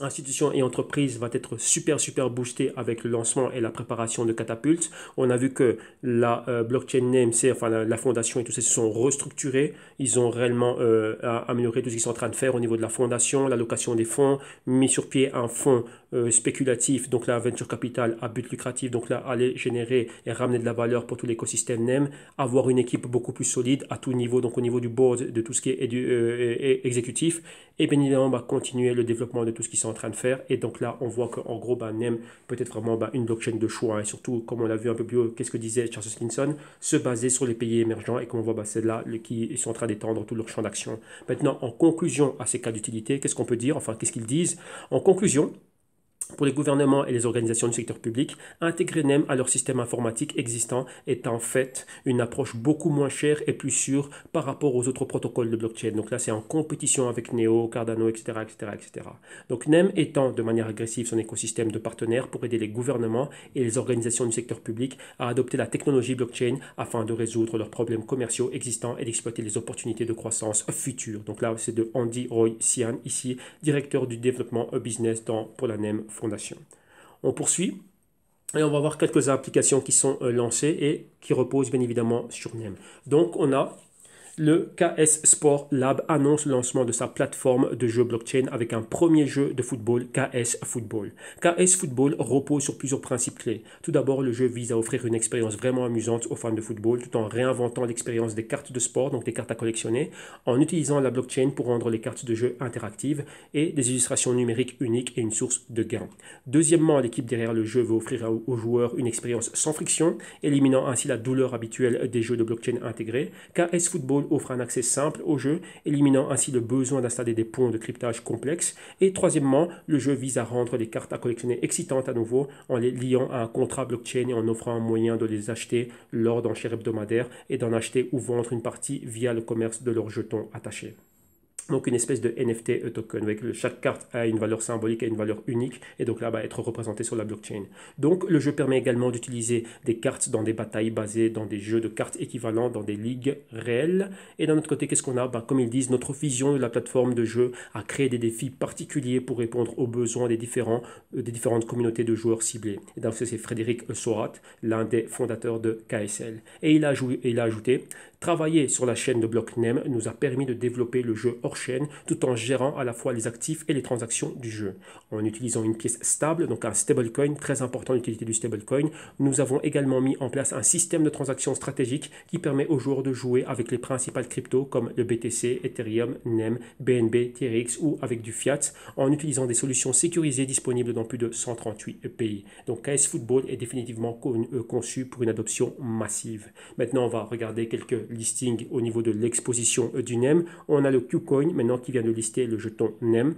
institutions et entreprises va être super boosté avec le lancement et la préparation de Catapult. On a vu que la blockchain NMC, enfin la fondation et tout ça se sont restructurés. Ils ont réellement amélioré tout ce qu'ils sont en train de faire au niveau de la fondation, l'allocation des fonds, mis sur pied un fonds spéculatif, donc la venture capital à but lucratif, donc là aller générer et ramener de la valeur pour tout l'écosystème NEM, avoir une équipe beaucoup plus solide à tout niveau, donc au niveau du board, de tout ce qui est exécutif, et bien évidemment continuer le développement de tout ce qu'ils sont en train de faire. Et donc là, on voit qu'en gros, NEM peut être vraiment une blockchain de choix. Hein, et surtout, comme on l'a vu un peu plus haut, qu'est-ce que disait Charles Hoskinson, se baser sur les pays émergents. Et comme on voit, c'est là qui sont en train d'étendre tout leur champ d'action. Maintenant, en conclusion à ces cas d'utilité, qu'est-ce qu'on peut dire? Enfin, qu'est-ce qu'ils disent? En conclusion, pour les gouvernements et les organisations du secteur public, intégrer NEM à leur système informatique existant est en fait une approche beaucoup moins chère et plus sûre par rapport aux autres protocoles de blockchain. Donc là, c'est en compétition avec Neo, Cardano, etc., etc., etc. Donc NEM étend de manière agressive son écosystème de partenaires pour aider les gouvernements et les organisations du secteur public à adopter la technologie blockchain afin de résoudre leurs problèmes commerciaux existants et d'exploiter les opportunités de croissance futures. Donc là, c'est de Andy Roy Sian, ici, directeur du développement business pour la NEM Fondation. On poursuit et on va voir quelques applications qui sont lancées et qui reposent bien évidemment sur NEM. Donc on a le KS Sport Lab annonce le lancement de sa plateforme de jeu blockchain avec un premier jeu de football, KS Football. KS Football repose sur plusieurs principes clés. Tout d'abord, le jeu vise à offrir une expérience vraiment amusante aux fans de football tout en réinventant l'expérience des cartes de sport, donc des cartes à collectionner, en utilisant la blockchain pour rendre les cartes de jeu interactives et des illustrations numériques uniques et une source de gain. Deuxièmement, l'équipe derrière le jeu veut offrir aux joueurs une expérience sans friction, éliminant ainsi la douleur habituelle des jeux de blockchain intégrés. KS Football offre un accès simple au jeu, éliminant ainsi le besoin d'installer des ponts de cryptage complexes. Et troisièmement, le jeu vise à rendre les cartes à collectionner excitantes à nouveau en les liant à un contrat blockchain et en offrant un moyen de les acheter lors d'enchères hebdomadaires et d'en acheter ou vendre une partie via le commerce de leurs jetons attachés. Donc une espèce de NFT token, avec chaque carte a une valeur symbolique et une valeur unique, et donc là va être représentée sur la blockchain. Donc le jeu permet également d'utiliser des cartes dans des batailles basées dans des jeux de cartes équivalents dans des ligues réelles. Et d'un autre côté, qu'est-ce qu'on a? Comme ils disent, notre vision de la plateforme de jeu a créé des défis particuliers pour répondre aux besoins des différentes communautés de joueurs ciblés. Et donc c'est Frédéric Sorat, l'un des fondateurs de KSL. Et il a ajouté, travailler sur la chaîne de BlockNem nous a permis de développer le jeu hors chaîne tout en gérant à la fois les actifs et les transactions du jeu. En utilisant une pièce stable, donc un stablecoin, très important l'utilité du stablecoin, nous avons également mis en place un système de transactions stratégiques qui permet aux joueurs de jouer avec les principales cryptos comme le BTC, Ethereum, NEM, BNB, TRX ou avec du fiat en utilisant des solutions sécurisées disponibles dans plus de 138 pays. Donc KS Football est définitivement conçu pour une adoption massive. Maintenant, on va regarder quelques listings au niveau de l'exposition du NEM. On a le KuCoin maintenant qui vient de lister le jeton NEM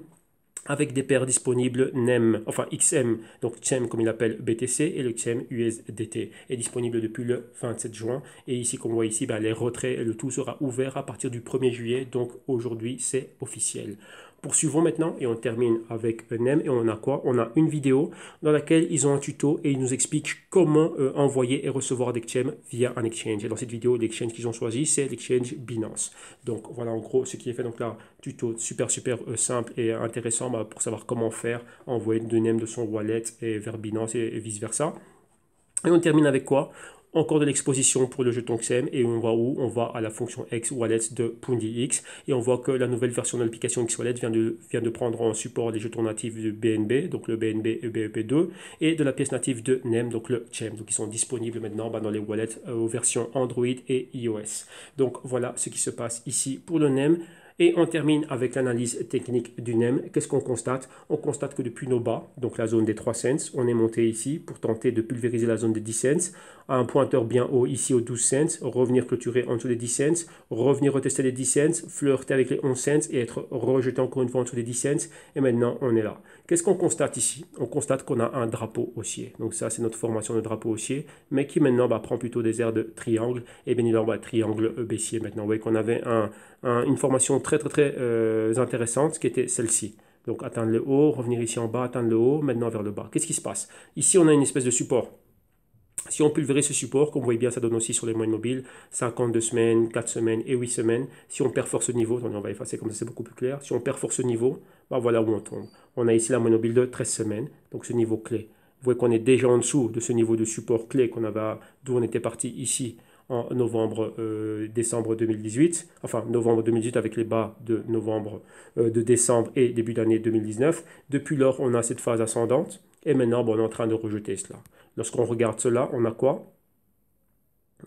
avec des paires disponibles NEM, enfin XM, donc XM comme il appelle BTC et le XM USDT est disponible depuis le 27 juin. Et ici, comme on voit ici, les retraits, le tout sera ouvert à partir du 1er juillet, donc aujourd'hui c'est officiel. Poursuivons maintenant et on termine avec NEM et on a quoi? On a une vidéo dans laquelle ils ont un tuto et ils nous expliquent comment envoyer et recevoir des XM via un exchange. Et dans cette vidéo, l'exchange qu'ils ont choisi, c'est l'exchange Binance. Donc voilà en gros ce qui est fait. Donc là, tuto super simple et intéressant pour savoir comment faire, envoyer de NEM de son wallet et vers Binance et vice versa. Et on termine avec quoi? Encore de l'exposition pour le jeton XM et on va où? On va à la fonction X Wallet de PundiX et on voit que la nouvelle version de l'application X Wallet vient de prendre en support les jetons natifs du BNB, donc le BNB BEP2 et de la pièce native de NEM, donc le CHEM. Donc ils sont disponibles maintenant dans les wallets aux versions Android et iOS. Donc voilà ce qui se passe ici pour le NEM. Et on termine avec l'analyse technique du NEM. Qu'est-ce qu'on constate? On constate que depuis nos bas, donc la zone des 3 cents, on est monté ici pour tenter de pulvériser la zone des 10 cents, à un pointeur bien haut ici aux 12 cents, revenir clôturer en dessous des 10 cents, revenir retester les 10 cents, flirter avec les 11 cents et être rejeté encore une fois en dessous des 10 cents. Et maintenant, on est là. Qu'est-ce qu'on constate ici? On constate qu'on a un drapeau haussier. Donc ça, c'est notre formation de drapeau haussier, mais qui maintenant prend plutôt des airs de triangle. Et bien évidemment, triangle baissier maintenant. Vous voyez qu'on avait une formation très intéressante qui était celle-ci. Donc atteindre le haut, revenir ici en bas, atteindre le haut, maintenant vers le bas. Qu'est-ce qui se passe? Ici, on a une espèce de support. Si on pulvérise ce support, comme vous voyez bien, ça donne aussi sur les moyennes mobiles 52 semaines, 4 semaines et 8 semaines. Si on perfore ce niveau, on va effacer comme ça, c'est beaucoup plus clair. Si on perfore ce niveau, voilà où on tombe. On a ici la moyenne mobile de 13 semaines, donc ce niveau clé. Vous voyez qu'on est déjà en dessous de ce niveau de support clé d'où on était parti ici en décembre 2018, enfin novembre 2018 avec les bas de décembre et début d'année 2019. Depuis lors, on a cette phase ascendante et maintenant, on est en train de rejeter cela. Lorsqu'on regarde cela, on a quoi?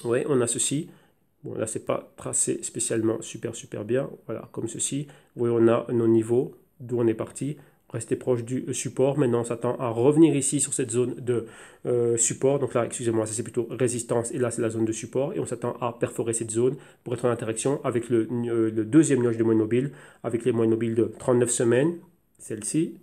Oui, on a ceci. Bon, là, c'est pas tracé spécialement super bien. Voilà, comme ceci. Vous voyez, on a nos niveaux d'où on est parti. Rester proche du support. Maintenant, on s'attend à revenir ici sur cette zone de support. Donc là, excusez-moi, ça c'est plutôt résistance. Et là, c'est la zone de support. Et on s'attend à perforer cette zone pour être en interaction avec le deuxième nuage de moyenne mobile, avec les moyennes mobiles de 39 semaines, celle-ci,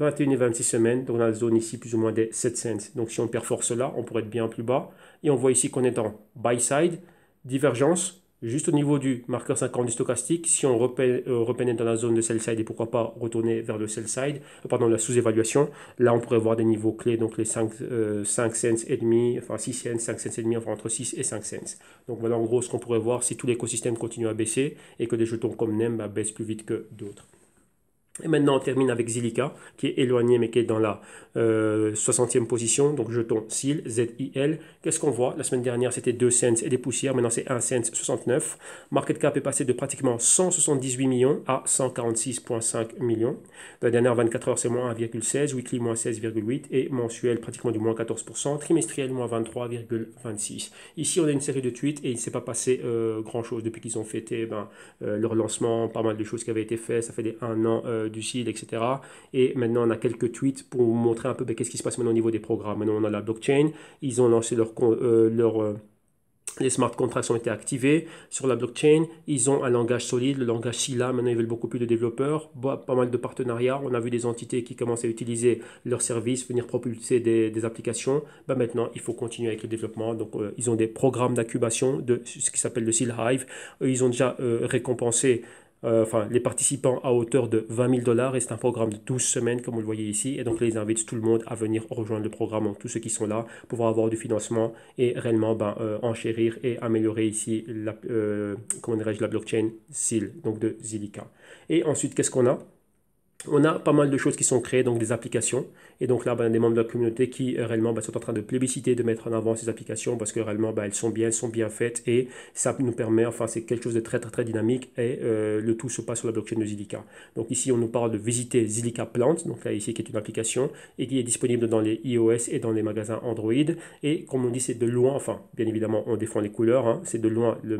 21 et 26 semaines, donc dans la zone ici plus ou moins des 7 cents. Donc si on perfore cela, on pourrait être bien plus bas. Et on voit ici qu'on est en buy side, divergence, juste au niveau du marqueur 50 du stochastique. Si on repénètre dans la zone de sell side et pourquoi pas retourner vers le sell side, pardon, la sous-évaluation, là on pourrait voir des niveaux clés, donc les 5 cents et demi, enfin 6 cents, 5 cents et demi, enfin entre 6 et 5 cents. Donc voilà en gros ce qu'on pourrait voir si tout l'écosystème continue à baisser et que des jetons comme NEM baissent plus vite que d'autres. Et maintenant, on termine avec Zilliqa, qui est éloigné, mais qui est dans la 60e position. Donc, jeton SIL, ZIL. Qu'est-ce qu'on voit? La semaine dernière, c'était 2 cents et des poussières. Maintenant, c'est 1 cent 69. Market cap est passé de pratiquement 178 millions à 146,5 millions. Dans la dernière 24 heures, c'est moins 1,16. Weekly, moins 16,8. Et mensuel, pratiquement du moins 14%. Trimestriel, moins 23,26. Ici, on a une série de tweets et il ne s'est pas passé grand-chose depuis qu'ils ont fêté leur lancement. Pas mal de choses qui avaient été faites. Ça fait 1 an du SIL, etc. Et maintenant, on a quelques tweets pour vous montrer un peu qu'est-ce qui se passe maintenant au niveau des programmes. Maintenant, on a la blockchain. Ils ont lancé les smart contracts ont été activés sur la blockchain. Ils ont un langage solide, le langage Scala. Maintenant, ils veulent beaucoup plus de développeurs. Pas mal de partenariats. On a vu des entités qui commencent à utiliser leurs services, venir propulser des applications. Maintenant, il faut continuer avec le développement. Donc, ils ont des programmes d'incubation de ce qui s'appelle le Seal Hive. Ils ont déjà récompensé enfin les participants à hauteur de 20 000 dollars et c'est un programme de 12 semaines comme vous le voyez ici. Et donc là, ils invitent tout le monde à venir rejoindre le programme, donc tous ceux qui sont là, pouvoir avoir du financement et réellement enchérir et améliorer ici comment dirais-je, la blockchain SEAL, donc de Zilliqa. Et ensuite, qu'est-ce qu'on a? On a pas mal de choses qui sont créées, donc des applications. Et donc là, des membres de la communauté qui réellement sont en train de plébisciter, de mettre en avant ces applications parce que réellement, elles sont bien faites et ça nous permet, enfin, c'est quelque chose de très, très, très dynamique et le tout se passe sur la blockchain de Zilliqa. Donc ici, on nous parle de visiter Zilliqa Plant, donc là, ici, qui est une application et qui est disponible dans les iOS et dans les magasins Android. Et comme on dit, c'est de loin, enfin, bien évidemment, on défend les couleurs, hein, c'est de loin la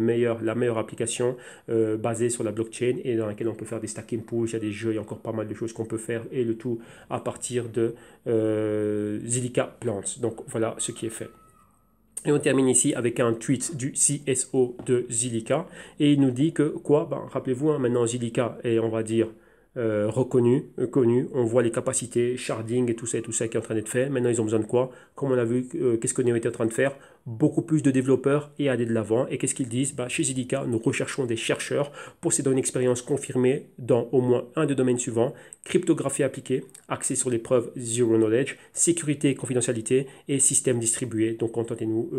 meilleure application basée sur la blockchain et dans laquelle on peut faire des stacking pools, il y a des jeux, il y a encore pas mal de choses qu'on peut faire et le tout à partir de Zilliqa Plants. Donc voilà ce qui est fait. Et on termine ici avec un tweet du CSO de Zilliqa et il nous dit que quoi, rappelez-vous, hein, maintenant Zilliqa est, on va dire, reconnu, connu, on voit les capacités, sharding et tout ça qui est en train d'être fait. Maintenant, ils ont besoin de quoi? Comme on a vu, qu'est-ce que Neo était en train de faire? Beaucoup plus de développeurs et aller de l'avant. Et qu'est-ce qu'ils disent? Chez Zilliqa, nous recherchons des chercheurs pour s'aider une expérience confirmée dans au moins un des domaines suivants: cryptographie appliquée, axée sur les preuves Zero Knowledge, sécurité et confidentialité et système distribué. Donc contactez-nous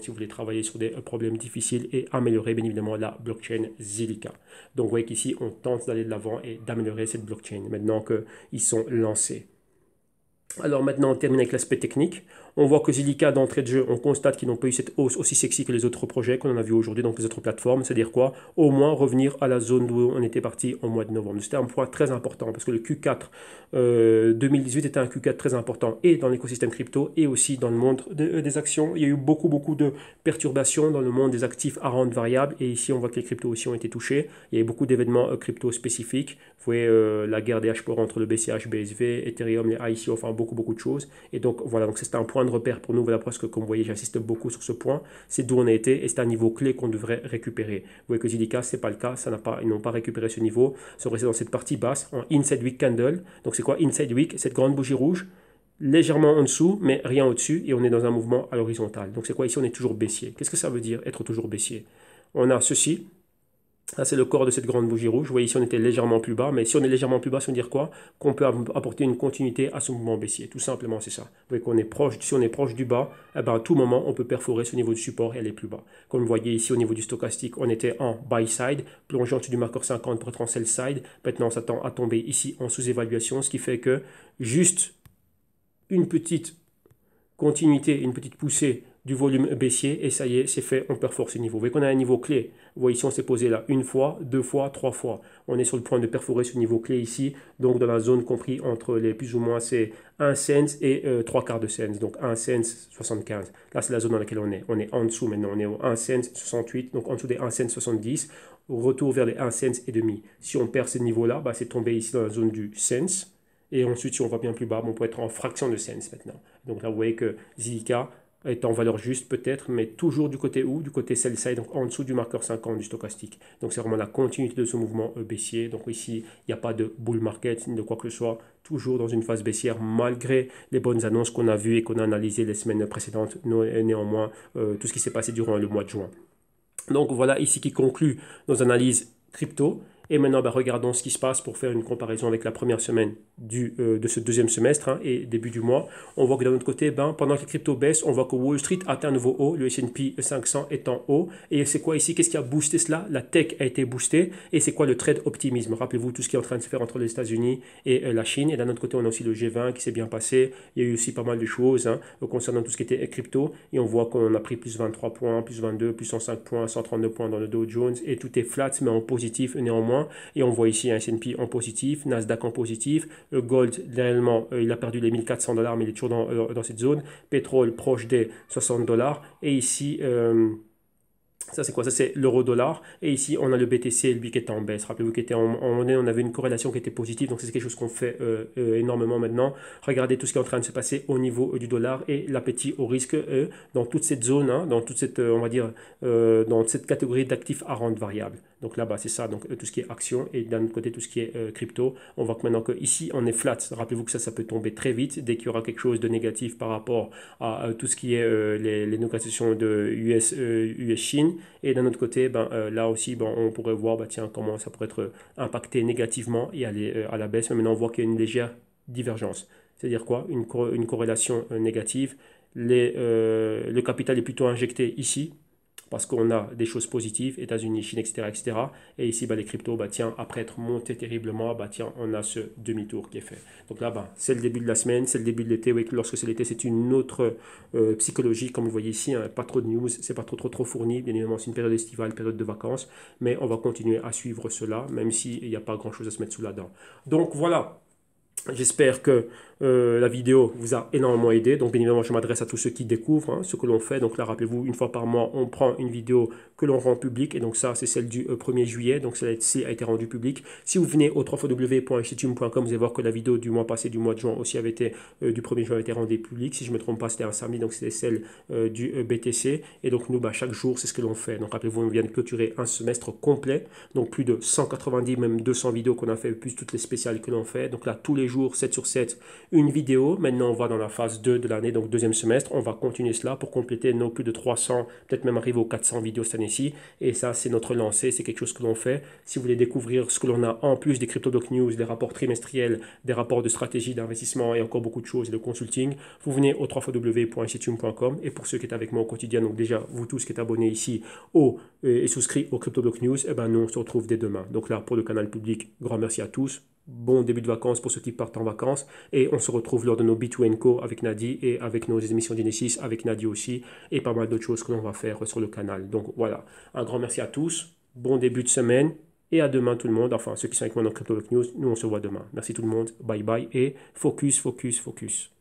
si vous voulez travailler sur des problèmes difficiles et améliorer bien évidemment la blockchain Zilliqa. Donc vous voyez qu'ici, on tente d'aller de l'avant et d'améliorer cette blockchain maintenant qu'ils sont lancés. Alors maintenant, on termine avec l'aspect technique. On voit que Zilliqa, d'entrée de jeu, on constate qu'ils n'ont pas eu cette hausse aussi sexy que les autres projets qu'on a vu aujourd'hui, donc les autres plateformes. C'est-à-dire quoi? Au moins revenir à la zone d'où on était parti au mois de novembre. C'était un point très important parce que le Q4 2018 était un Q4 très important et dans l'écosystème crypto et aussi dans le monde des actions. Il y a eu beaucoup de perturbations dans le monde des actifs à rente variable et ici on voit que les cryptos aussi ont été touchés. Il y a eu beaucoup d'événements crypto spécifiques. Vous voyez la guerre des H-Port entre le BCH, BSV, Ethereum, les ICO, enfin beaucoup de choses. Et donc voilà, donc c'est un point de repère pour nous. Voilà, parce que comme vous voyez, j'insiste beaucoup sur ce point. C'est d'où on a été et c'est un niveau clé qu'on devrait récupérer. Vous voyez que Zilliqa, ce n'est pas le cas. Ils n'ont pas récupéré ce niveau. Ils sont restés dans cette partie basse en Inside Week Candle. Donc c'est quoi Inside Week? Cette grande bougie rouge légèrement en dessous, mais rien au-dessus, et on est dans un mouvement à l'horizontale. Donc c'est quoi ici? On est toujours baissier. Qu'est-ce que ça veut dire être toujours baissier? On a ceci. Ça, c'est le corps de cette grande bougie rouge. Vous voyez ici, on était légèrement plus bas. Mais si on est légèrement plus bas, ça veut dire quoi? Qu'on peut apporter une continuité à ce mouvement baissier. Tout simplement, c'est ça. Vous voyez qu'on est proche, si on est proche du bas, à tout moment, on peut perforer ce niveau de support et aller plus bas. Comme vous voyez ici, au niveau du stochastique, on était en buy side, plongé en dessous du marqueur 50 pour être en sell side. Maintenant, on s'attend à tomber ici en sous-évaluation, ce qui fait que juste une petite continuité, une petite poussée du volume baissier et ça y est, c'est fait, on perfore ce niveau. Vous voyez qu'on a un niveau clé. Vous voyez ici, on s'est posé là une fois, deux fois, trois fois. On est sur le point de perforer ce niveau clé ici, donc dans la zone compris entre les plus ou moins, c'est 1 cent et 3 quarts de cent, donc 1 cent 75. Là, c'est la zone dans laquelle on est. On est en dessous maintenant, on est au 1 cent 68, donc en dessous des 1 cent 70, retour vers les 1 cent et demi. Si on perd ce niveau-là, c'est tombé ici dans la zone du cent. Et ensuite, si on va bien plus bas, on peut être en fraction de cents maintenant. Donc là, vous voyez que Zilliqa est en valeur juste peut-être, mais toujours du côté où? Du côté sell side, donc en dessous du marqueur 50 du stochastique. Donc c'est vraiment la continuité de ce mouvement baissier. Donc ici, il n'y a pas de bull market ni de quoi que ce soit. Toujours dans une phase baissière, malgré les bonnes annonces qu'on a vues et qu'on a analysées les semaines précédentes, néanmoins, tout ce qui s'est passé durant le mois de juin. Donc voilà ici qui conclut nos analyses crypto. Et maintenant, regardons ce qui se passe pour faire une comparaison avec la première semaine de ce deuxième semestre et début du mois. On voit que d'un autre côté, pendant que les cryptos baissent, on voit que Wall Street atteint un nouveau haut, le S&P 500 est en haut. Et c'est quoi ici? Qu'est-ce qui a boosté cela? La tech a été boostée. Et c'est quoi le trade optimisme? Rappelez-vous tout ce qui est en train de se faire entre les États-Unis et la Chine. Et d'un autre côté, on a aussi le G20 qui s'est bien passé. Il y a eu aussi pas mal de choses concernant tout ce qui était crypto. Et on voit qu'on a pris plus 23 points, plus 22, plus 105 points, 132 points dans le Dow Jones. Et tout est flat, mais en positif néanmoins. Et on voit ici un S&P en positif, Nasdaq en positif, Gold, réellement, il a perdu les 1400 $, mais il est toujours dans cette zone. Pétrole proche des 60 $. Et ici, ça c'est quoi? Ça c'est l'euro-dollar. Et ici on a le BTC, lui qui était en baisse. Rappelez-vous on avait une corrélation qui était positive. Donc c'est quelque chose qu'on fait énormément maintenant. Regardez tout ce qui est en train de se passer au niveau du dollar et l'appétit au risque dans toute cette zone, dans toute cette, on va dire, dans cette catégorie d'actifs à rente variable. Donc là-bas, c'est ça, donc tout ce qui est action et d'un autre côté, tout ce qui est crypto. On voit que maintenant qu'ici, on est flat. Rappelez-vous que ça peut tomber très vite dès qu'il y aura quelque chose de négatif par rapport à tout ce qui est les négociations de US-Chine. Chine. Et d'un autre côté, là aussi, on pourrait voir tiens, comment ça pourrait être impacté négativement et aller à la baisse. Mais maintenant, on voit qu'il y a une légère divergence. C'est-à-dire quoi? Une corrélation négative. Le capital est plutôt injecté ici parce qu'on a des choses positives, États-Unis, Chine, etc., etc. Et ici, les cryptos, tiens, après être montés terriblement, tiens, on a ce demi-tour qui est fait. Donc là, c'est le début de la semaine, c'est le début de l'été. Oui, lorsque c'est l'été, c'est une autre psychologie, comme vous voyez ici, hein, pas trop de news, c'est pas trop fourni. Bien évidemment, c'est une période estivale, une période de vacances, mais on va continuer à suivre cela, même s'il n'y a pas grand-chose à se mettre sous la dent. Donc voilà. J'espère que la vidéo vous a énormément aidé. Donc, bien évidemment, je m'adresse à tous ceux qui découvrent ce que l'on fait. Donc là, rappelez-vous, une fois par mois, on prend une vidéo que l'on rend publique. Et donc ça, c'est celle du 1er juillet. Donc celle-ci a été rendue publique. Si vous venez au www.jitume.com, vous allez voir que la vidéo du mois passé, du mois de juin aussi, avait été, du 1er juin, avait été rendue publique. Si je ne me trompe pas, c'était un samedi. Donc c'était celle du BTC. Et donc nous, chaque jour, c'est ce que l'on fait. Donc rappelez-vous, on vient de clôturer un semestre complet. Donc plus de 190, même 200 vidéos qu'on a fait, plus toutes les spéciales que l'on fait. Donc là, tous les jours, 7 sur 7, une vidéo. Maintenant, on va dans la phase 2 de l'année, donc deuxième semestre. On va continuer cela pour compléter nos plus de 300, peut-être même arriver aux 400 vidéos cette année-ci. Et ça, c'est notre lancée, c'est quelque chose que l'on fait. Si vous voulez découvrir ce que l'on a en plus des CryptoDoc News, des rapports trimestriels, des rapports de stratégie d'investissement et encore beaucoup de choses et de consulting, vous venez au www.jitume.com. Et pour ceux qui sont avec moi au quotidien, donc déjà, vous tous qui êtes abonnés ici et souscrits au CryptoDoc News, nous, on se retrouve dès demain. Donc là, pour le canal public, grand merci à tous. Bon début de vacances pour ceux qui partent en vacances. Et on se retrouve lors de nos B2Co avec Nadi et avec nos émissions d'Inesis avec Nadi aussi. Et pas mal d'autres choses que l'on va faire sur le canal. Donc voilà, un grand merci à tous. Bon début de semaine. Et à demain tout le monde. Enfin, ceux qui sont avec moi dans CryptoDoc News, nous on se voit demain. Merci tout le monde. Bye bye. Et focus, focus, focus.